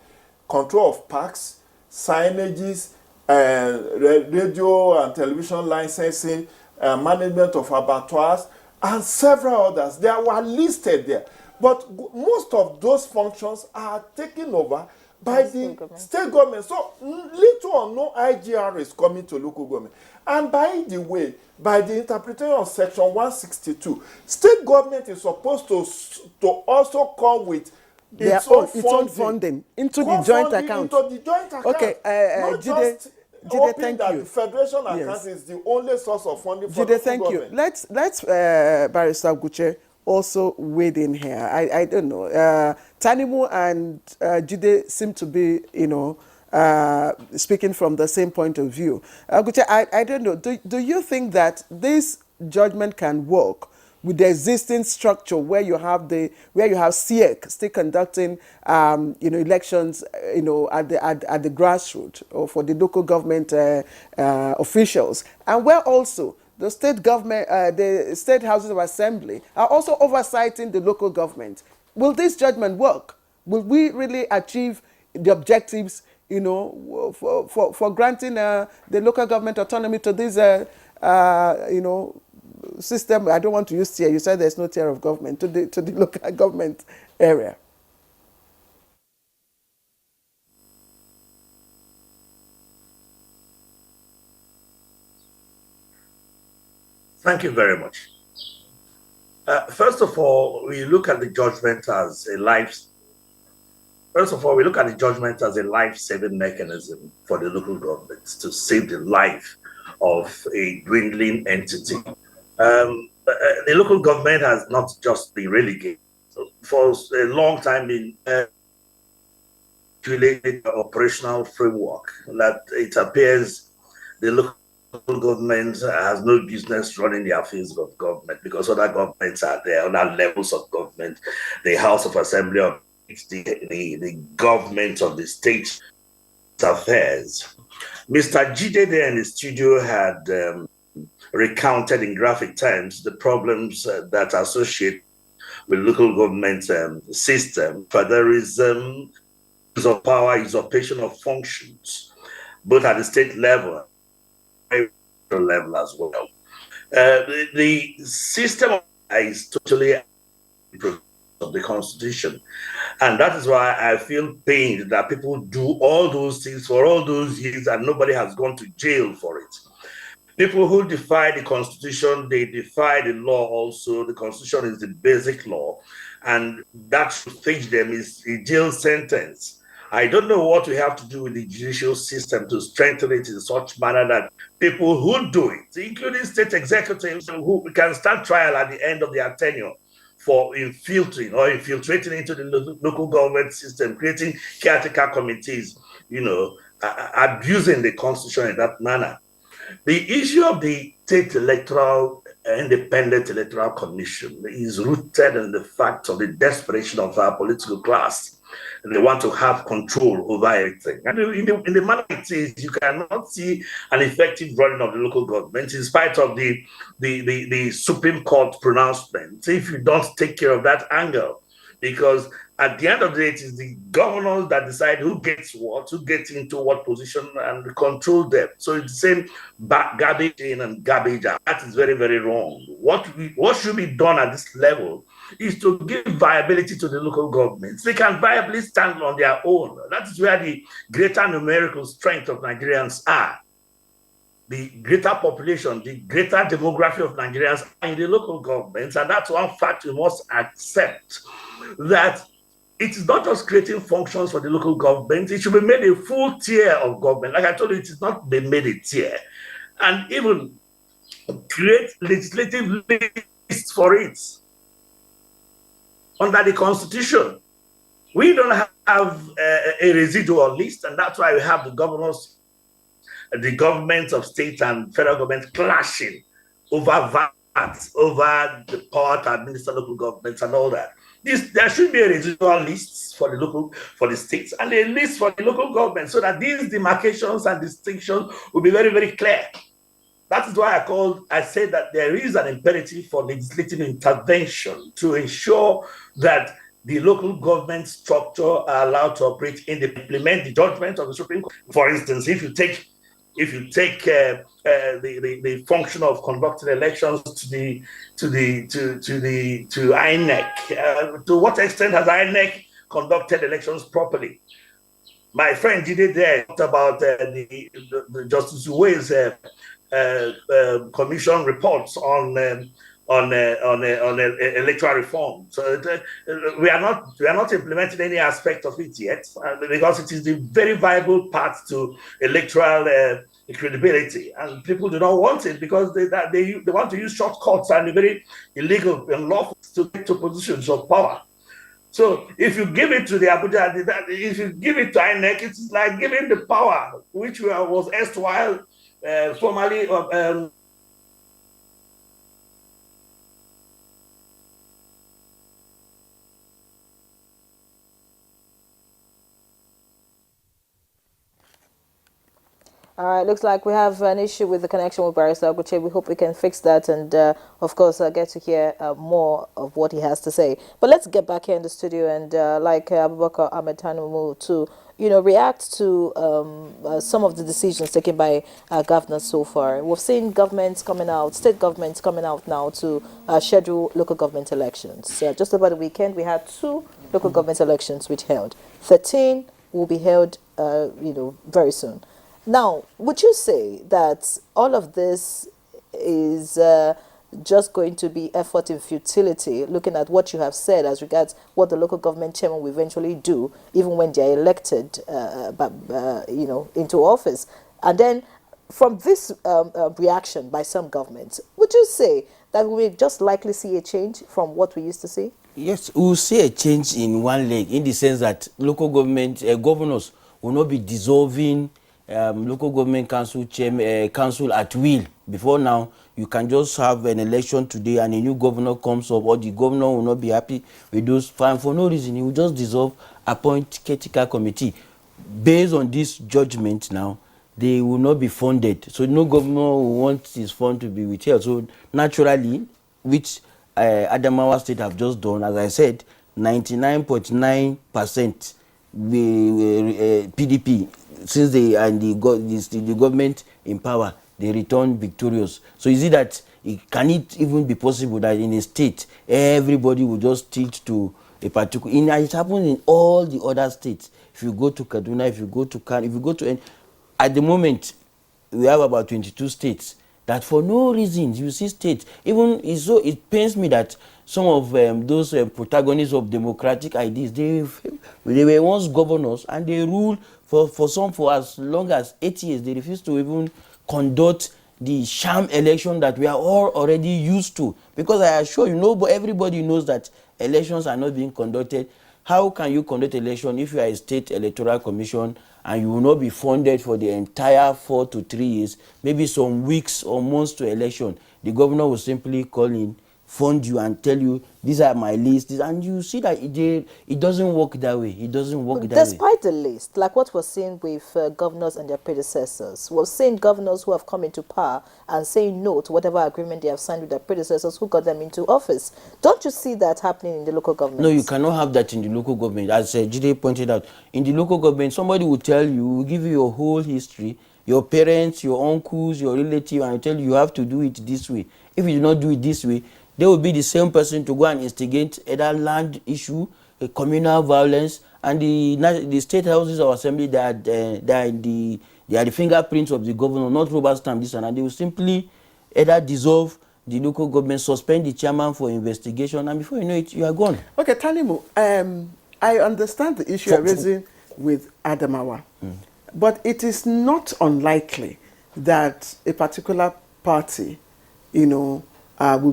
S3: Control of parks, signages, radio and television licensing, management of abattoirs, and several others. They were listed there. But most of those functions are taken over by the state government. So little or no IGR is coming to local government. And by the way, by the interpretation of Section 162, state government is supposed to also come with its own funding
S6: into the joint account.
S3: Into the joint account.
S6: Okay, Jide, thank
S3: that
S6: you.
S3: The federation account is the only source of funding for
S6: Jide, thank you.
S3: government.
S6: Let's Barrister Guche also weighed in here. I don't know. Tanimu and Jide seem to be, speaking from the same point of view. Guche, I don't know. Do you think that this judgment can work with the existing structure where you have SEC still conducting elections at the grassroots or for the local government officials, and where also the state government, the state houses of assembly are also oversighting the local government? Will this judgment work? Will we really achieve the objectives you know, for granting the local government autonomy to this, you know, system. I don't want to use tier. You said there's no tier of government to the local government area.
S8: Thank you very much. First of all, we look at the judgment as a life. First of all, we look at the judgment as a life-saving mechanism for the local governments to save the life of a dwindling entity. The local government has not just been relegated. For a long time been related operational framework that it appears the local government has no business running the affairs of government because other governments are there, other levels of government, the House of Assembly of the government of the state affairs. Mr. Jide there in the studio had recounted in graphic terms the problems that associate with local government system, but there is use of power, usurpation of functions, both at the state level and level as well. The system is totally of the Constitution. And that is why I feel pained that people do all those things for all those years and nobody has gone to jail for it. People who defy the Constitution, they defy the law also. The Constitution is the basic law. And that should face them is a jail sentence. I don't know what we have to do with the judicial system to strengthen it in such manner that people who do it, including state executives who can start trial at the end of their tenure, for infiltrating into the local government system, creating caretaker committees, you know, abusing the Constitution in that manner. The issue of the State Independent Electoral Commission is rooted in the fact of the desperation of our political class. They want to have control over everything. And in the manner it is, you cannot see an effective running of the local government in spite of the Supreme Court pronouncement if you don't take care of that angle. Because at the end of the day, it is the governors that decide who gets what, who gets into what position and control them. So it's the same garbage in and garbage out. That is very, very wrong. What should be done at this level is to give viability to the local governments. They can viably stand on their own. That is where the greater numerical strength of Nigerians are. The greater population, the greater demography of Nigerians are in the local governments. And that's one fact we must accept, that it is not just creating functions for the local government, it should be made a full tier of government. Like I told you, it is not been made a tier. And even create legislative lists for it under the Constitution. We don't have a residual list, and that's why we have the governors, the governments of state and federal government clashing over VAT, over the power to administer local governments and all that. There should be a residual list for the states and a list for the local government so that these demarcations and distinctions will be very, very clear. That is why I said that there is an imperative for legislative intervention to ensure that the local government structure are allowed to operate in the implement the judgment of the Supreme Court. For instance, if you take the function of conducting elections to INEC, to what extent has INEC conducted elections properly? My friend Jide there talked about the Justice Uwe's commission reports on electoral reform. So we are not implementing any aspect of it yet, because it is the very viable path to electoral credibility, and people do not want it because they want to use shortcuts and very illegal and lawful to get to positions of power. So if you give it to the Abuja, if you give it to INEC, it's like giving the power which was erstwhile formerly
S1: All right, looks like we have an issue with the connection with Barrister Oguche. We hope we can fix that and, of course, get to hear more of what he has to say. But let's get back here in the studio and, like Abubakar Ahmed Tanu moved to react to some of the decisions taken by governors so far. We've seen governments coming out, state governments coming out now to schedule local government elections. Just over the weekend, we had 2 local government elections which held. 13 will be held, very soon. Now, would you say that all of this is just going to be effort in futility, looking at what you have said as regards what the local government chairman will eventually do, even when they are elected, into office? And then, from this reaction by some governments, would you say that we will just likely see a change from what we used to see?
S7: Yes, we will see a change in one leg, in the sense that local government governors will not be dissolving local government council at will. Before now, you can just have an election today and a new governor comes up, or the governor will not be happy with those fine for no reason. He will just dissolve, appoint caretaker committee. Based on this judgment now, they will not be funded. So no governor will want his fund to be withheld. So naturally, which Adamawa State have just done, as I said, 99.9% PDP, since they and the government in power, they return victorious. So is it that can it even be possible that in a state everybody will just tilt to a particular? It happens in all the other states. If you go to Kaduna, if you go to Kano, if you go to at the moment we have about 22 states that for no reason you see states, even so it pains me that some of those protagonists of democratic ideas, they were once governors and they ruled for as long as 8 years. They refused to even conduct the sham election that we are all already used to, because I assure you, but everybody knows that elections are not being conducted. How can you conduct election if you are a state electoral commission and you will not be funded for the entire 4 to 3 years, maybe some weeks or months to election? The governor will simply call in, fund you and tell you, these are my lists, and you see that it doesn't work that way. It doesn't work that way.
S1: Despite the list, like what we're seeing with governors and their predecessors, we're seeing governors who have come into power and saying no to whatever agreement they have signed with their predecessors who got them into office. Don't you see that happening in the local government?
S7: No, you cannot have that in the local government. As Jide pointed out, in the local government, somebody will tell you, will give you your whole history, your parents, your uncles, your relatives, and tell you have to do it this way. If you do not do it this way, they will be the same person to go and instigate either land issue, a communal violence, and the state houses of assembly they are the fingerprints of the governor, not rubber stamp this, and they will simply either dissolve the local government, suspend the chairman for investigation, and before you know it, you are gone.
S6: Okay, Tanimu, I understand the issue you're raising with Adamawa, but it is not unlikely that a particular party, will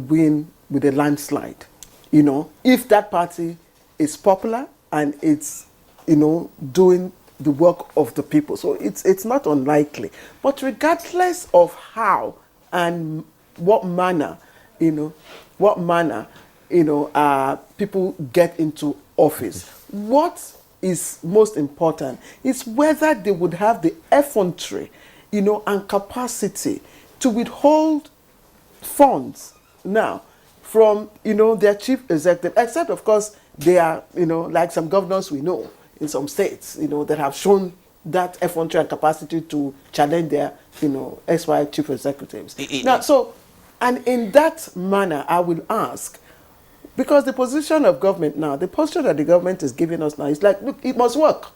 S6: win with a landslide, if that party is popular and it's, doing the work of the people. So it's not unlikely. But regardless of how and what manner, people get into office, what is most important is whether they would have the effrontery, and capacity to withhold funds now from their chief executive, except of course they are like some governors we know in some states that have shown that effrontery and capacity to challenge their ex-wife chief executives. Now, so, and in that manner I will ask, because the position of government now, the posture that the government is giving us now is like, look, it must work.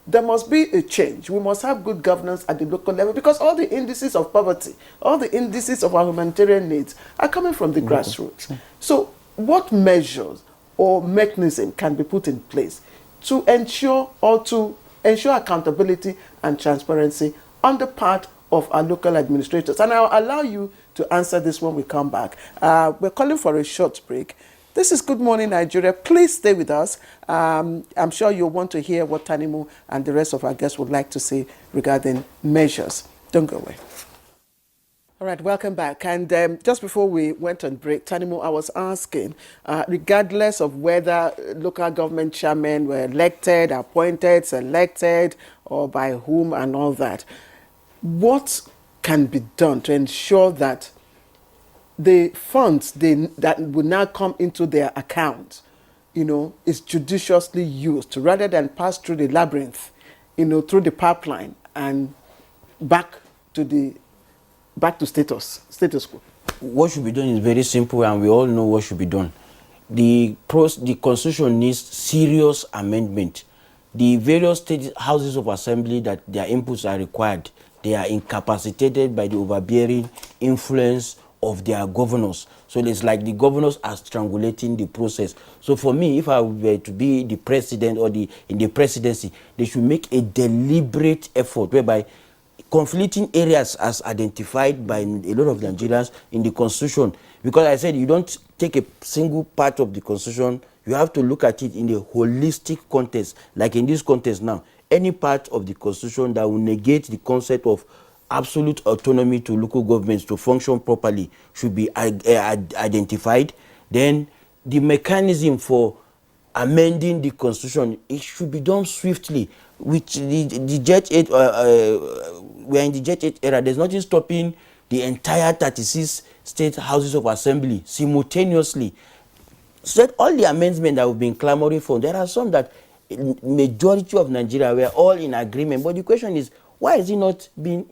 S6: There must be a change. We must have good governance at the local level, because all the indices of poverty, all the indices of our humanitarian needs are coming from the grassroots. So what measures or mechanism can be put in place to ensure accountability and transparency on the part of our local administrators? And I'll allow you to answer this when we come back. We're calling for a short break. This is Good Morning Nigeria. Please stay with us. I'm sure you'll want to hear what Tanimu and the rest of our guests would like to say regarding measures. Don't go away. All right, welcome back. And just before we went on break, Tanimu, I was asking, regardless of whether local government chairmen were elected, appointed, selected, or by whom and all that, what can be done to ensure that the funds that will now come into their account, is judiciously used rather than pass through the labyrinth, through the pipeline and back to status quo?
S7: What should be done is very simple, and we all know what should be done. The constitution needs serious amendment. The various state houses of assembly that their inputs are required, they are incapacitated by the overbearing influence of their governors. So it's like the governors are strangulating the process. So for me, if I were to be the president or in the presidency, they should make a deliberate effort whereby conflicting areas as identified by a lot of Nigerians in the constitution, because I said you don't take a single part of the constitution, you have to look at it in a holistic context. Like in this context now, any part of the constitution that will negate the concept of absolute autonomy to local governments to function properly should be identified. Then the mechanism for amending the constitution, it should be done swiftly. Which the Jet 8, we're in the Jet 8 era. There's nothing stopping the entire 36 state houses of assembly simultaneously. So all the amendments that we've been clamoring for, there are some that majority of Nigeria were all in agreement. But the question is, why is it not being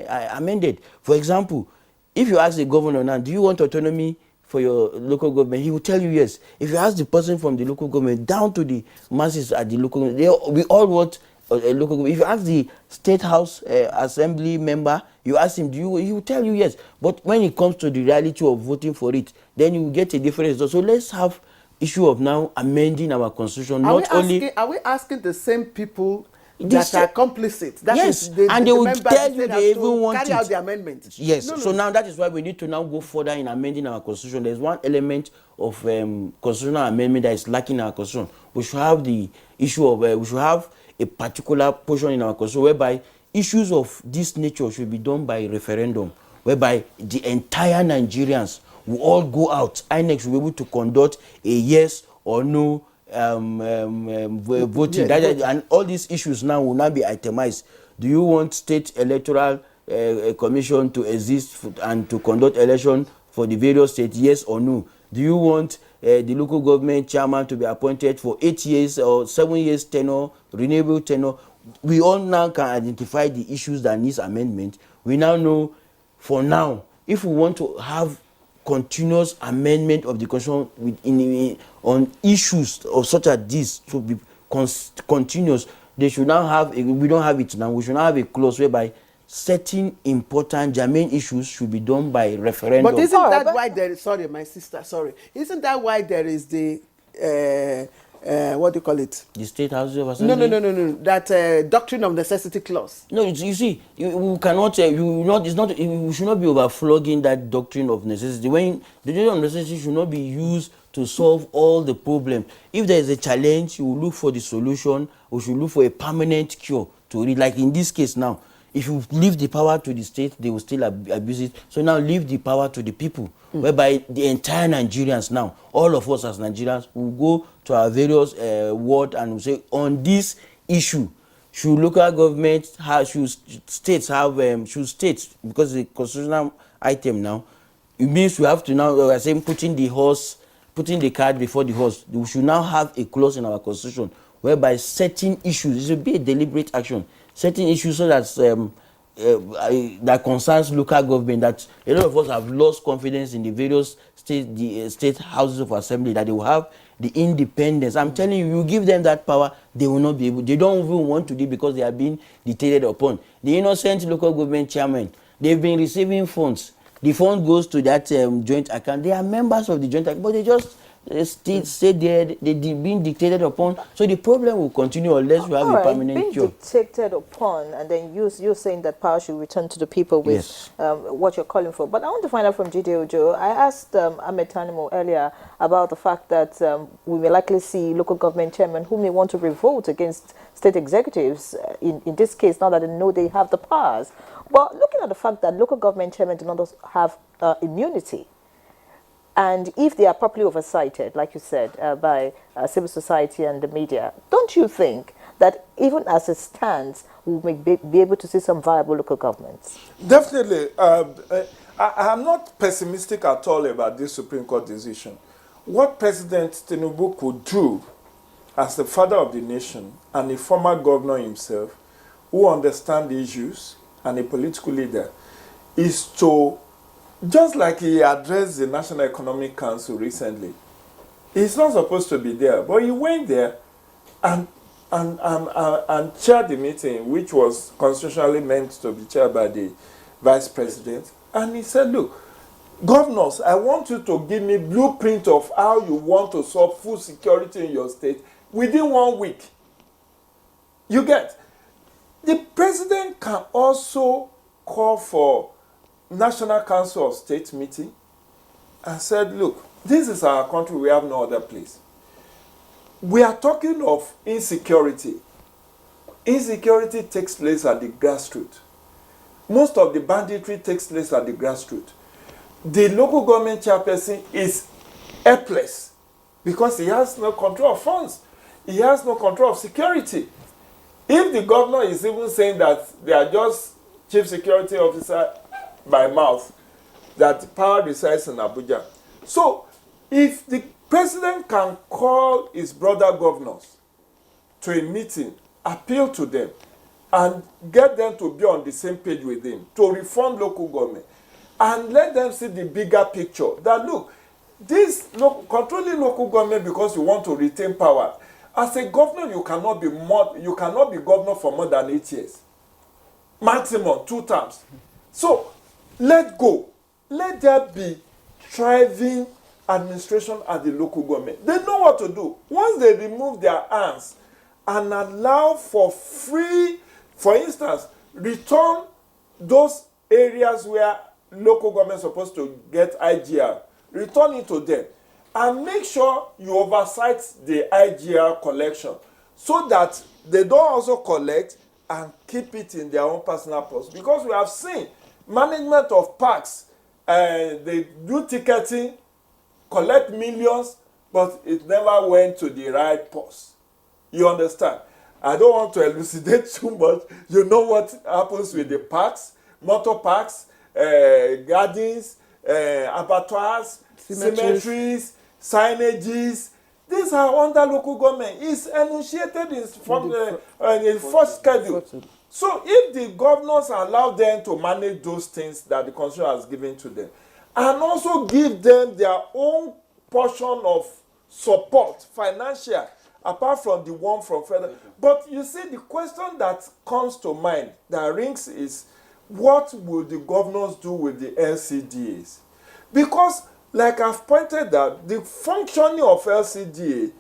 S7: amended? For example, if you ask the governor now, do you want autonomy for your local government? He will tell you yes. If you ask the person from the local government down to the masses at the local government, we all want a local government. If you ask the state house assembly member, you ask him, he will tell you yes. But when it comes to the reality of voting for it, then you will get a different result. So let's have issue of now amending our constitution.
S6: Are we asking the same people that are complicit?
S7: Yes, and they will tell you they even want
S6: carry out the amendment.
S7: Yes, so now that is why we need to now go further in amending our constitution. There's one element of constitutional amendment that is lacking in our constitution. We should have the issue of, we should have a particular portion in our constitution whereby issues of this nature should be done by referendum, whereby the entire Nigerians will all go out. INEC should be able to conduct a yes or no voting. And all these issues now will now be itemized. Do you want state electoral commission to exist and to conduct election for the various states, yes or no? Do you want the local government chairman to be appointed for 8 years or 7 years tenure, renewable tenure? We all now can identify the issues that needs amendment. We now know, for now, if we want to have continuous amendment of the constitution on issues of such as this to be continuous, they should now have we don't have it now. We should now have a clause whereby certain important germane issues should be done by referendum.
S6: But isn't that why there is, sorry, my sister, sorry, isn't that why there is the what do you call it?
S7: The state houses of assembly?
S6: No. That doctrine of necessity clause.
S7: No, you see, you cannot. You should not be overflogging that doctrine of necessity. When the doctrine of necessity should not be used to solve all the problems. If there is a challenge, you will look for the solution. We should look for a permanent cure to it. Like in this case now, if you leave the power to the state, they will still abuse it. So now leave the power to the people, whereby the entire Nigerians now, all of us as Nigerians, will go to our various ward and will say, on this issue, should local governments have, should states, because the constitutional item now, it means we have to now, we are saying putting the cart before the horse. We should now have a clause in our constitution whereby certain issues, it should be a deliberate action, certain issues so that that concerns local government, that a lot of us have lost confidence in the various state houses of assembly, that they will have the independence. I'm telling you, you give them that power, they will not be able, they don't even want to do it because they are being dictated upon. The innocent local government chairman, they've been receiving funds. The fund goes to that joint account. They are members of the joint account, but they just stay there, they're being dictated upon. So the problem will continue unless we have a permanent cure.
S1: Being dictated upon, and then you're saying that power should return to the people with what you're calling for. But I want to find out from Jide Ojo. I asked Ahmed Tanimo earlier about the fact that we may likely see local government chairmen who may want to revolt against state executives, in this case, now that they know they have the powers. But looking at the fact that local government chairmen do not have immunity, and if they are properly oversighted, like you said, by civil society and the media, don't you think that even as it stands, we may be able to see some viable local governments?
S3: Definitely. I'm not pessimistic at all about this Supreme Court decision. What President Tinubu could do as the father of the nation and a former governor himself who understand the issues and a political leader is to, just like he addressed the National Economic Council recently, he's not supposed to be there, but he went there and chaired the meeting, which was constitutionally meant to be chaired by the vice president. And he said, look, governors, I want you to give me blueprint of how you want to solve food security in your state within 1 week. You get? The president can also call for National Council of State meeting and said, look, this is our country, we have no other place. We are talking of insecurity. Insecurity takes place at the grassroots. Most of the banditry takes place at the grassroots. The local government chairperson is helpless because he has no control of funds. He has no control of security. If the governor is even saying that they are just chief security officer by mouth, that power resides in Abuja. So if the president can call his brother governors to a meeting, appeal to them, and get them to be on the same page with him, to reform local government, and let them see the bigger picture, that look, this controlling local government because you want to retain power. As a governor, you cannot be governor for more than 8 years. Maximum 2 terms. So let go. Let there be thriving administration at the local government. They know what to do. Once they remove their hands and allow for free, for instance, return those areas where local government is supposed to get IGR, return it to them, and make sure you oversight the IGR collection so that they don't also collect and keep it in their own personal purse. Because we have seen management of parks, they do ticketing, collect millions, but it never went to the right purse. You understand? I don't want to elucidate too much. You know what happens with the parks, motor parks, gardens, abattoirs, cemeteries, signages. These are under local government. It's enunciated in the first schedule. So if the governors allow them to manage those things that the constitution has given to them, and also give them their own portion of support, financial, apart from the one from federal. But you see, the question that comes to mind, that rings, is what will the governors do with the LCDAs? Because, like I've pointed out, the functioning of LCDA,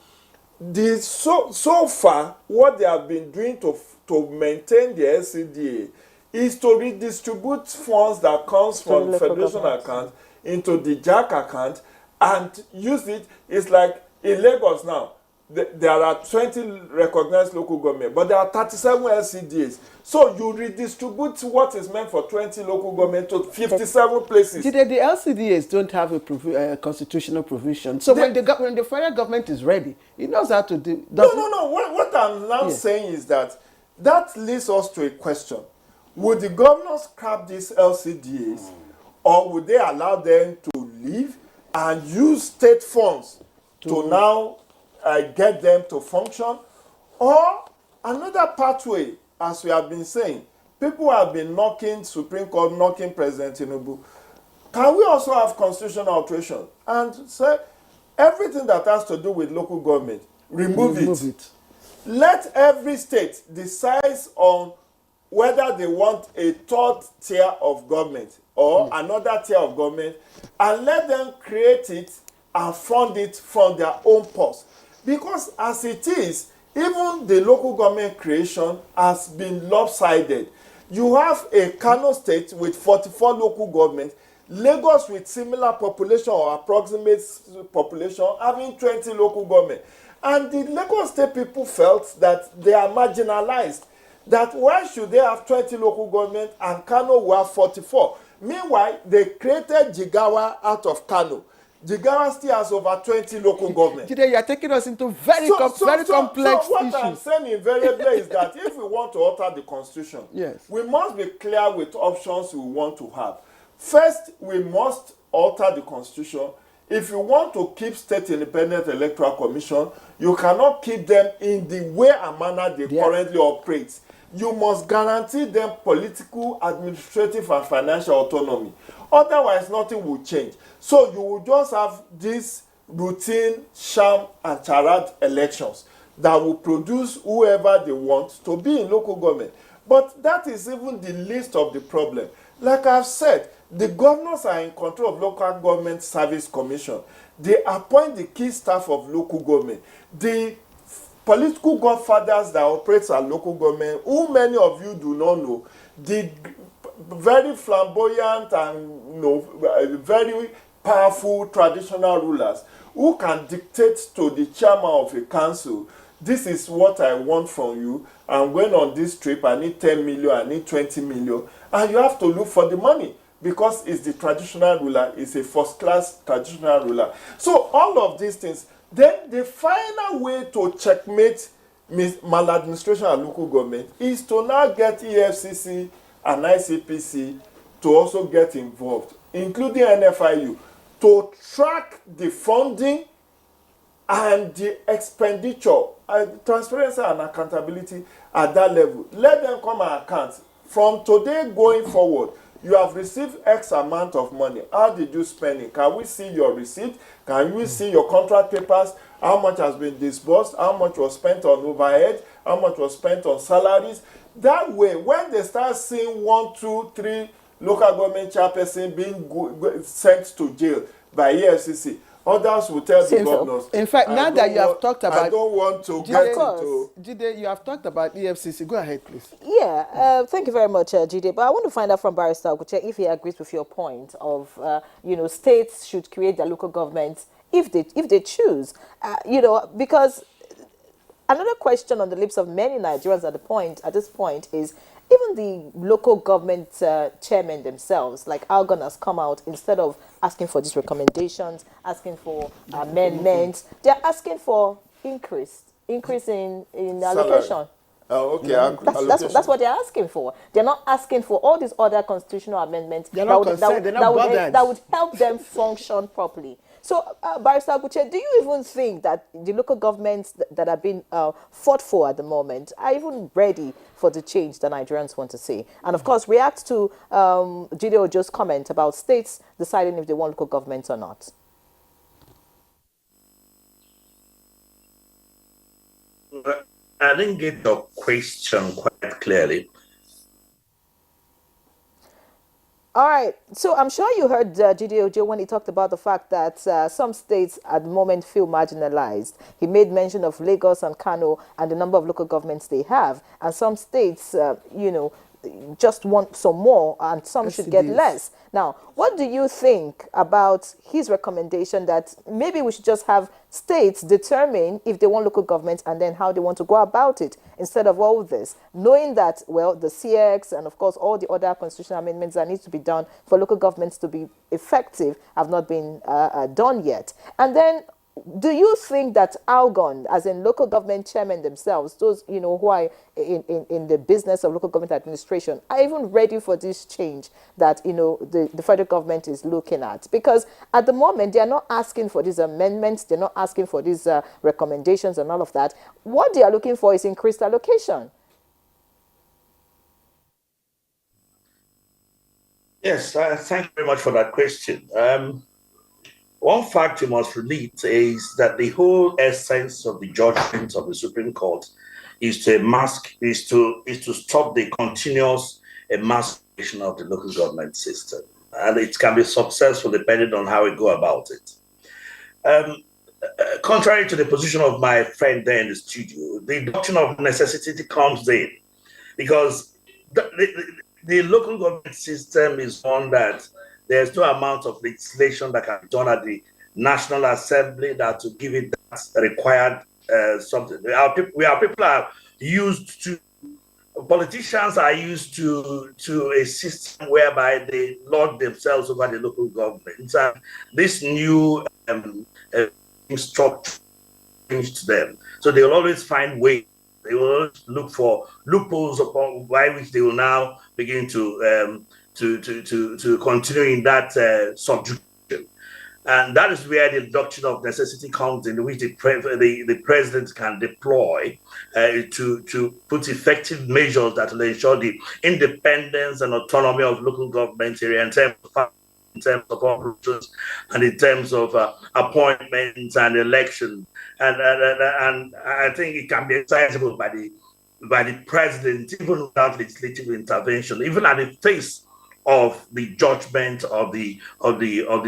S3: so far, what they have been doing to maintain the LCDA is to redistribute funds that comes from the federation account into the JAC account and use it. It's like in Lagos now, there are 20 recognized local government, but there are 37 LCDAs. So you redistribute what is meant for 20 local government to 57 places.
S6: The LCDAs don't have a constitutional provision. So when the federal government is ready, it knows how to do.
S3: No. What I'm now saying is that leads us to a question. Would the governors scrap these LCDAs, or would they allow them to leave and use state funds to now get them to function? Or another pathway, as we have been saying, people have been knocking Supreme Court, knocking President Tinubu. Can we also have constitutional alteration and say everything that has to do with local government, remove it. Let every state decide on whether they want a third tier of government or another tier of government, and let them create it and fund it from their own purse. Because as it is, even the local government creation has been lopsided. You have a Kano state with 44 local governments, Lagos with similar population or approximate population having 20 local government. And the Lagos state people felt that they are marginalized. That why should they have 20 local government and Kano will have 44? Meanwhile, they created Jigawa out of Kano. Jigawa still has over 20 local government.
S6: You are taking us into very complex
S3: what
S6: issues.
S3: I'm saying invariably is that if we want to alter the constitution, we must be clear with options we want to have. First, we must alter the constitution. If you want to keep state independent electoral commission, you cannot keep them in the way and manner they currently operate. you must guarantee them political, administrative, and financial autonomy. Otherwise, nothing will change. So you will just have this routine, sham, and charade elections that will produce whoever they want to be in local government. But that is even the least of the problem. Like I've said, the governors are in control of local government service commission. They appoint the key staff of local government. The political godfathers that operate at local government, who many of you do not know, the very flamboyant and very powerful traditional rulers who can dictate to the chairman of a council, this is what I want from you. I'm going on this trip, I need 10 million, I need 20 million. And you have to look for the money because it's the traditional ruler, it's a first-class traditional ruler. So all of these things, then the final way to checkmate maladministration at local government is to now get EFCC and ICPC to also get involved, including NFIU, to track the funding and the expenditure, transparency and accountability at that level. Let them come and account. From today going forward, you have received X amount of money. How did you spend it? Can we see your receipt? Can we see your contract papers? How much has been disbursed? How much was spent on overhead? How much was spent on salaries? That way, when they start seeing 1, 2, 3 local government chairperson being sent to jail by EFCC, others will tell the governors.
S6: In fact, now that you have talked about,
S3: I don't want to get into.
S6: Jide, you have talked about EFCC. Go ahead, please.
S1: Yeah, thank you very much, Jide. But I want to find out from Barrister Okuche if he agrees with your point of, states should create their local governments if they choose, because another question on the lips of many Nigerians at this point is, even the local government chairmen themselves, like Algon, has come out, instead of asking for these recommendations, asking for amendments, they're asking for increase in allocation.
S3: Oh, okay.
S1: That's what they're asking for. They're not asking for all these other constitutional amendments
S6: that
S1: would help them function properly. So, Barrister Aguche, do you even think that the local governments that are being fought for at the moment are even ready for the change that Nigerians want to see? And of course, react to Jide Ojo's comment about states deciding if they want local governments or not.
S8: I didn't get your question quite clearly.
S1: All right. So I'm sure you heard Jide Ojo when he talked about the fact that some states at the moment feel marginalized. He made mention of Lagos and Kano and the number of local governments they have. And some states, just want some more and some should get less. Now, what do you think about his recommendation that maybe we should just have states determine if they want local governments and then how they want to go about it instead of all this, knowing that, well, the CX and, of course, all the other constitutional amendments that need to be done for local governments to be effective have not been done yet. And then, do you think that Algon, as in local government chairmen themselves, those who are in the business of local government administration, are even ready for this change that the federal government is looking at? Because at the moment they are not asking for these amendments, they're not asking for these recommendations and all of that. What they are looking for is increased allocation.
S8: Yes, thank you very much for that question. One fact you must relate is that the whole essence of the judgment of the Supreme Court is to stop the continuous emasculation of the local government system, and it can be successful depending on how we go about it. Contrary to the position of my friend there in the studio, the doctrine of necessity comes in because the local government system is one that there's no amount of legislation that can be done at the National Assembly that to give it that required something. People are used to, politicians are used to a system whereby they lord themselves over the local government. And this new structure to them. So they will always find ways. They will always look for loopholes upon by which they will now begin to continue in that subjugation. And that is where the doctrine of necessity comes in, which the president can deploy to put effective measures that will ensure the independence and autonomy of local government area in terms of operations and in terms of appointments and elections. And I think it can be exercisable by the president, even without legislative intervention, even at the face of the judgment of the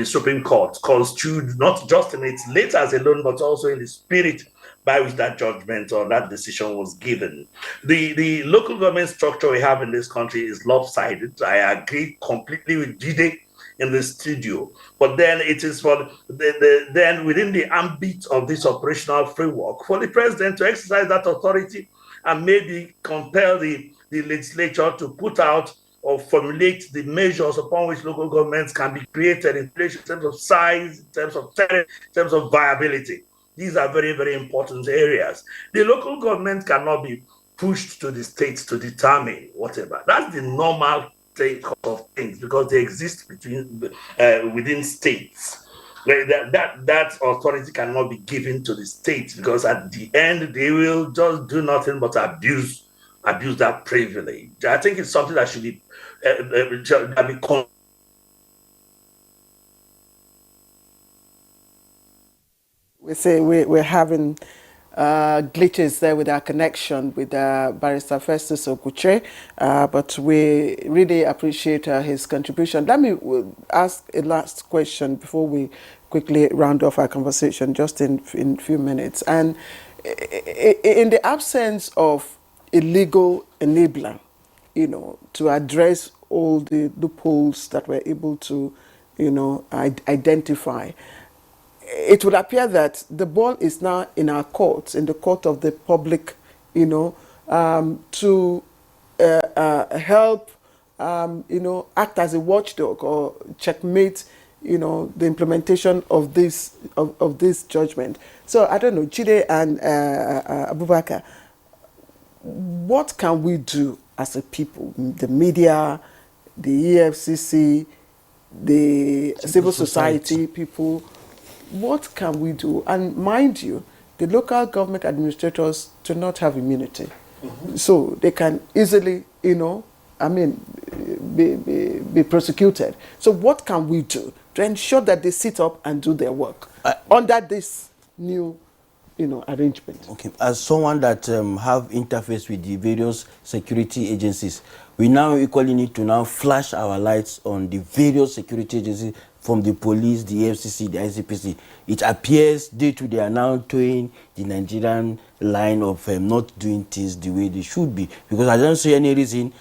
S8: Supreme Court, construed not just in its letters alone, but also in the spirit by which that judgment or that decision was given. The local government structure we have in this country is lopsided. I agree completely with Jide in the studio, but then it is for then within the ambit of this operational framework for the president to exercise that authority and maybe compel the legislature to put out or formulate the measures upon which local governments can be created in terms of size, in terms of terrain, in terms of viability. These are very, very important areas. The local government cannot be pushed to the states to determine whatever. That's the normal take of things because they exist within states. That authority cannot be given to the states because at the end they will just do nothing but abuse that privilege. I think it's something that should be
S6: We say we're having glitches there with our connection with Barrister Festus Okuche, but we really appreciate his contribution. Let me ask a last question before we quickly round off our conversation, just in a few minutes. And in the absence of a legal enabler, to address all the loopholes that we're able to, identify, it would appear that the ball is now in our courts, in the court of the public, to help, act as a watchdog or checkmate, the implementation of this judgment. So I don't know, Jide and Abubakar, what can we do as a people, the media, the EFCC, the civil society people? What can we do? And mind you, the local government administrators do not have immunity. So they can easily, be prosecuted. So what can we do to ensure that they sit up and do their work under this new, arrangement?
S7: Okay, as someone that have interface with the various security agencies, we now equally need to now flash our lights on the various security agencies, from the police, the FCC, the ICPC. It appears they are now towing the Nigerian line of not doing things the way they should be. Because I don't see any reason,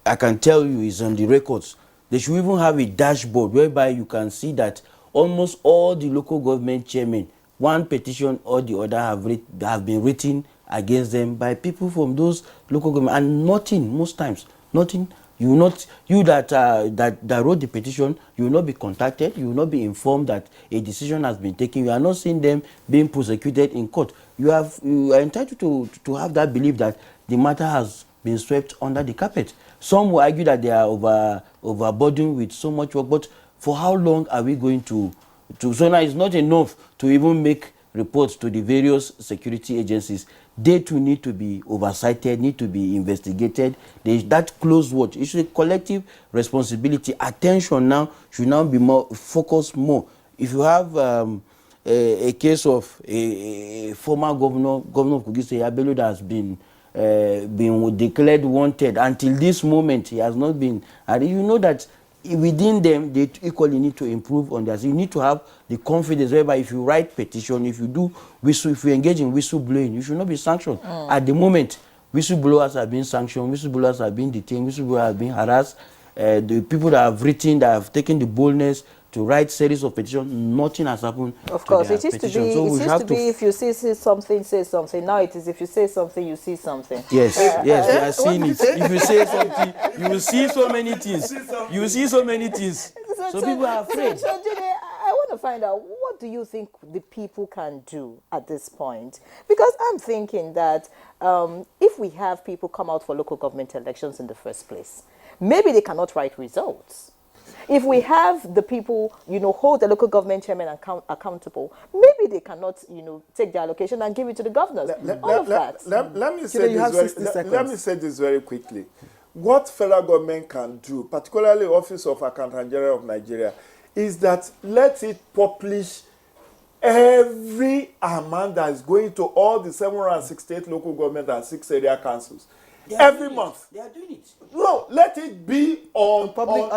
S7: I can tell you, is on the records. They should even have a dashboard whereby you can see that almost all the local government chairmen, one petition or the other have been written against them by people from those local government, and nothing, most times, nothing. You that wrote the petition, you will not be contacted, you will not be informed that a decision has been taken. You are not seeing them being prosecuted in court. You are entitled to have that belief that the matter has been swept under the carpet. Some will argue that they are overburdened with so much work, but for how long are we going to so now it's not enough to even make reports to the various security agencies. They too need to be oversighted, need to be investigated. That close watch. It's a collective responsibility. Attention now should now be more focused more. If you have a case of a former governor of Kogi State, Abelo, that has been declared wanted, until this moment he has not been, and you know that within them, they equally need to improve on that. You need to have the confidence whereby if you write petition, if you engage in whistleblowing, you should not be sanctioned. At the moment, whistleblowers are being sanctioned, whistleblowers are being detained, whistleblowers are being harassed. The people that have written, that have taken the boldness to write series of petitions, nothing has happened.
S1: Of course,
S7: it
S1: used to be if you see something, say something. Now it is if you say something, you see something.
S7: Yes, yes, we are seeing it. If you say something, you will see so many things. You will see so many things. So people are afraid.
S1: So Jide, I want to find out, what do you think the people can do at this point? Because I'm thinking that if we have people come out for local government elections in the first place, maybe they cannot write results. If we have the people, hold the local government chairman accountable, maybe they cannot, take their allocation and give it to the governors.
S3: Let me say this very quickly. What federal government can do, particularly Office of Accountant General of Nigeria, is that let it publish every amount that is going to all the 768 local government and 6 area councils every month.
S7: They are doing it.
S3: No, let it be on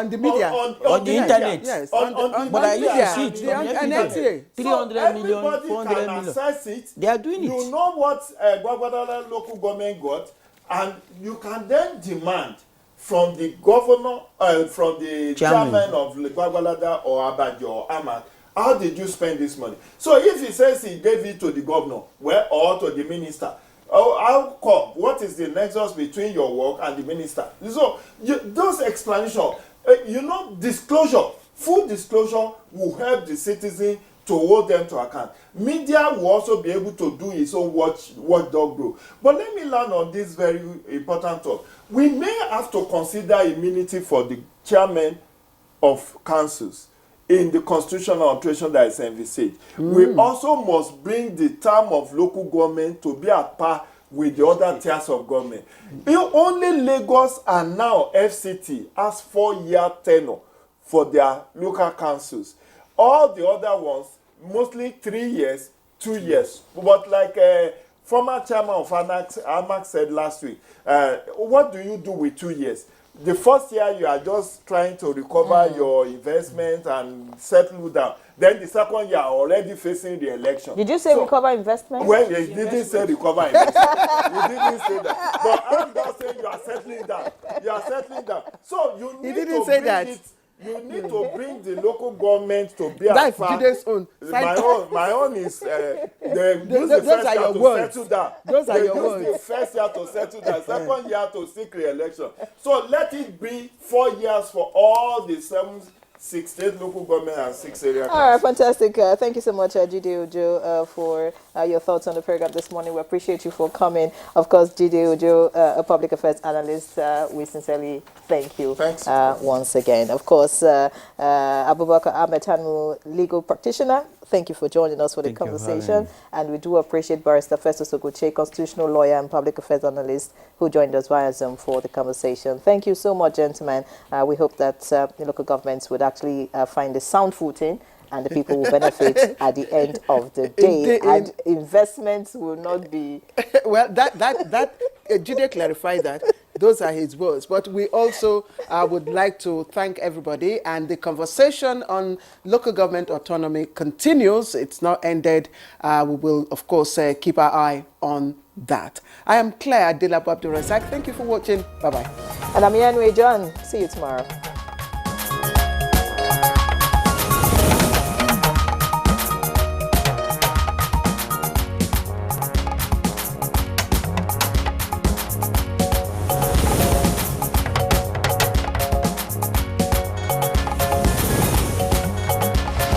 S6: the media,
S7: on the internet.
S6: Yes,
S7: but I used to see it on
S6: NTA.
S7: 300 million, 400
S3: can
S7: million.
S3: access it.
S7: They are doing it.
S3: You know what Gwagwalada local government got, and you can then demand from the governor, from the chairman of Gwagwalada or Abajo or Ahmad, how did you spend this money? So if he says he gave it to the governor, or to the minister, how come? What is the nexus between your work and the minister? So those explanations, disclosure, full disclosure will help the citizen to hold them to account. Media will also be able to do its own watchdog role. But let me land on this very important thought. We may have to consider immunity for the chairman of councils in the constitutional alteration that is envisaged. We also must bring the term of local government to be at par with the other tiers of government. Only Lagos and now FCT has 4-year tenure for their local councils. All the other ones, mostly 3 years, 2 years. But like former chairman of AMAC said last week, what do you do with 2 years? The first year, you are just trying to recover your investment and settle down. Then the second year, already facing the election.
S1: Did you say recover investment?
S3: Well, you didn't say recover investment. You didn't say that. But I'm just saying you are settling down. You are settling down. So you need to bring it. You need to bring the local government to be at par.
S6: That's Jide's own.
S3: My own is
S6: those are your words. Those are your words.
S3: The first year to settle down, second year to seek re-election. So let it be 4 years for all the 768 local government and 6 area.
S1: All right, fantastic. Thank you so much, Jide Ojo, for your thoughts on the program this morning. We appreciate you for coming. Of course, Jide Ojo, a public affairs analyst, we sincerely thank you.
S3: Thanks.
S1: Once again. Of course, Abubakar Ahmed Hanu, legal practitioner, thank you for joining us for the conversation. And we do appreciate Barrister Festus Oguche, constitutional lawyer and public affairs analyst, who joined us via Zoom for the conversation. Thank you so much, gentlemen. We hope that the local governments would actually find a sound footing, and the people will benefit at the end of the day, and investments will not be...
S6: Well, Jide clarified that. Those are his words. But we also would like to thank everybody, and the conversation on local government autonomy continues. It's not ended. We will, of course, keep our eye on that. I am Claire Adelabu Abdul Razak. Thank you for watching. Bye-bye.
S1: And I'm Yanwe John. See you tomorrow.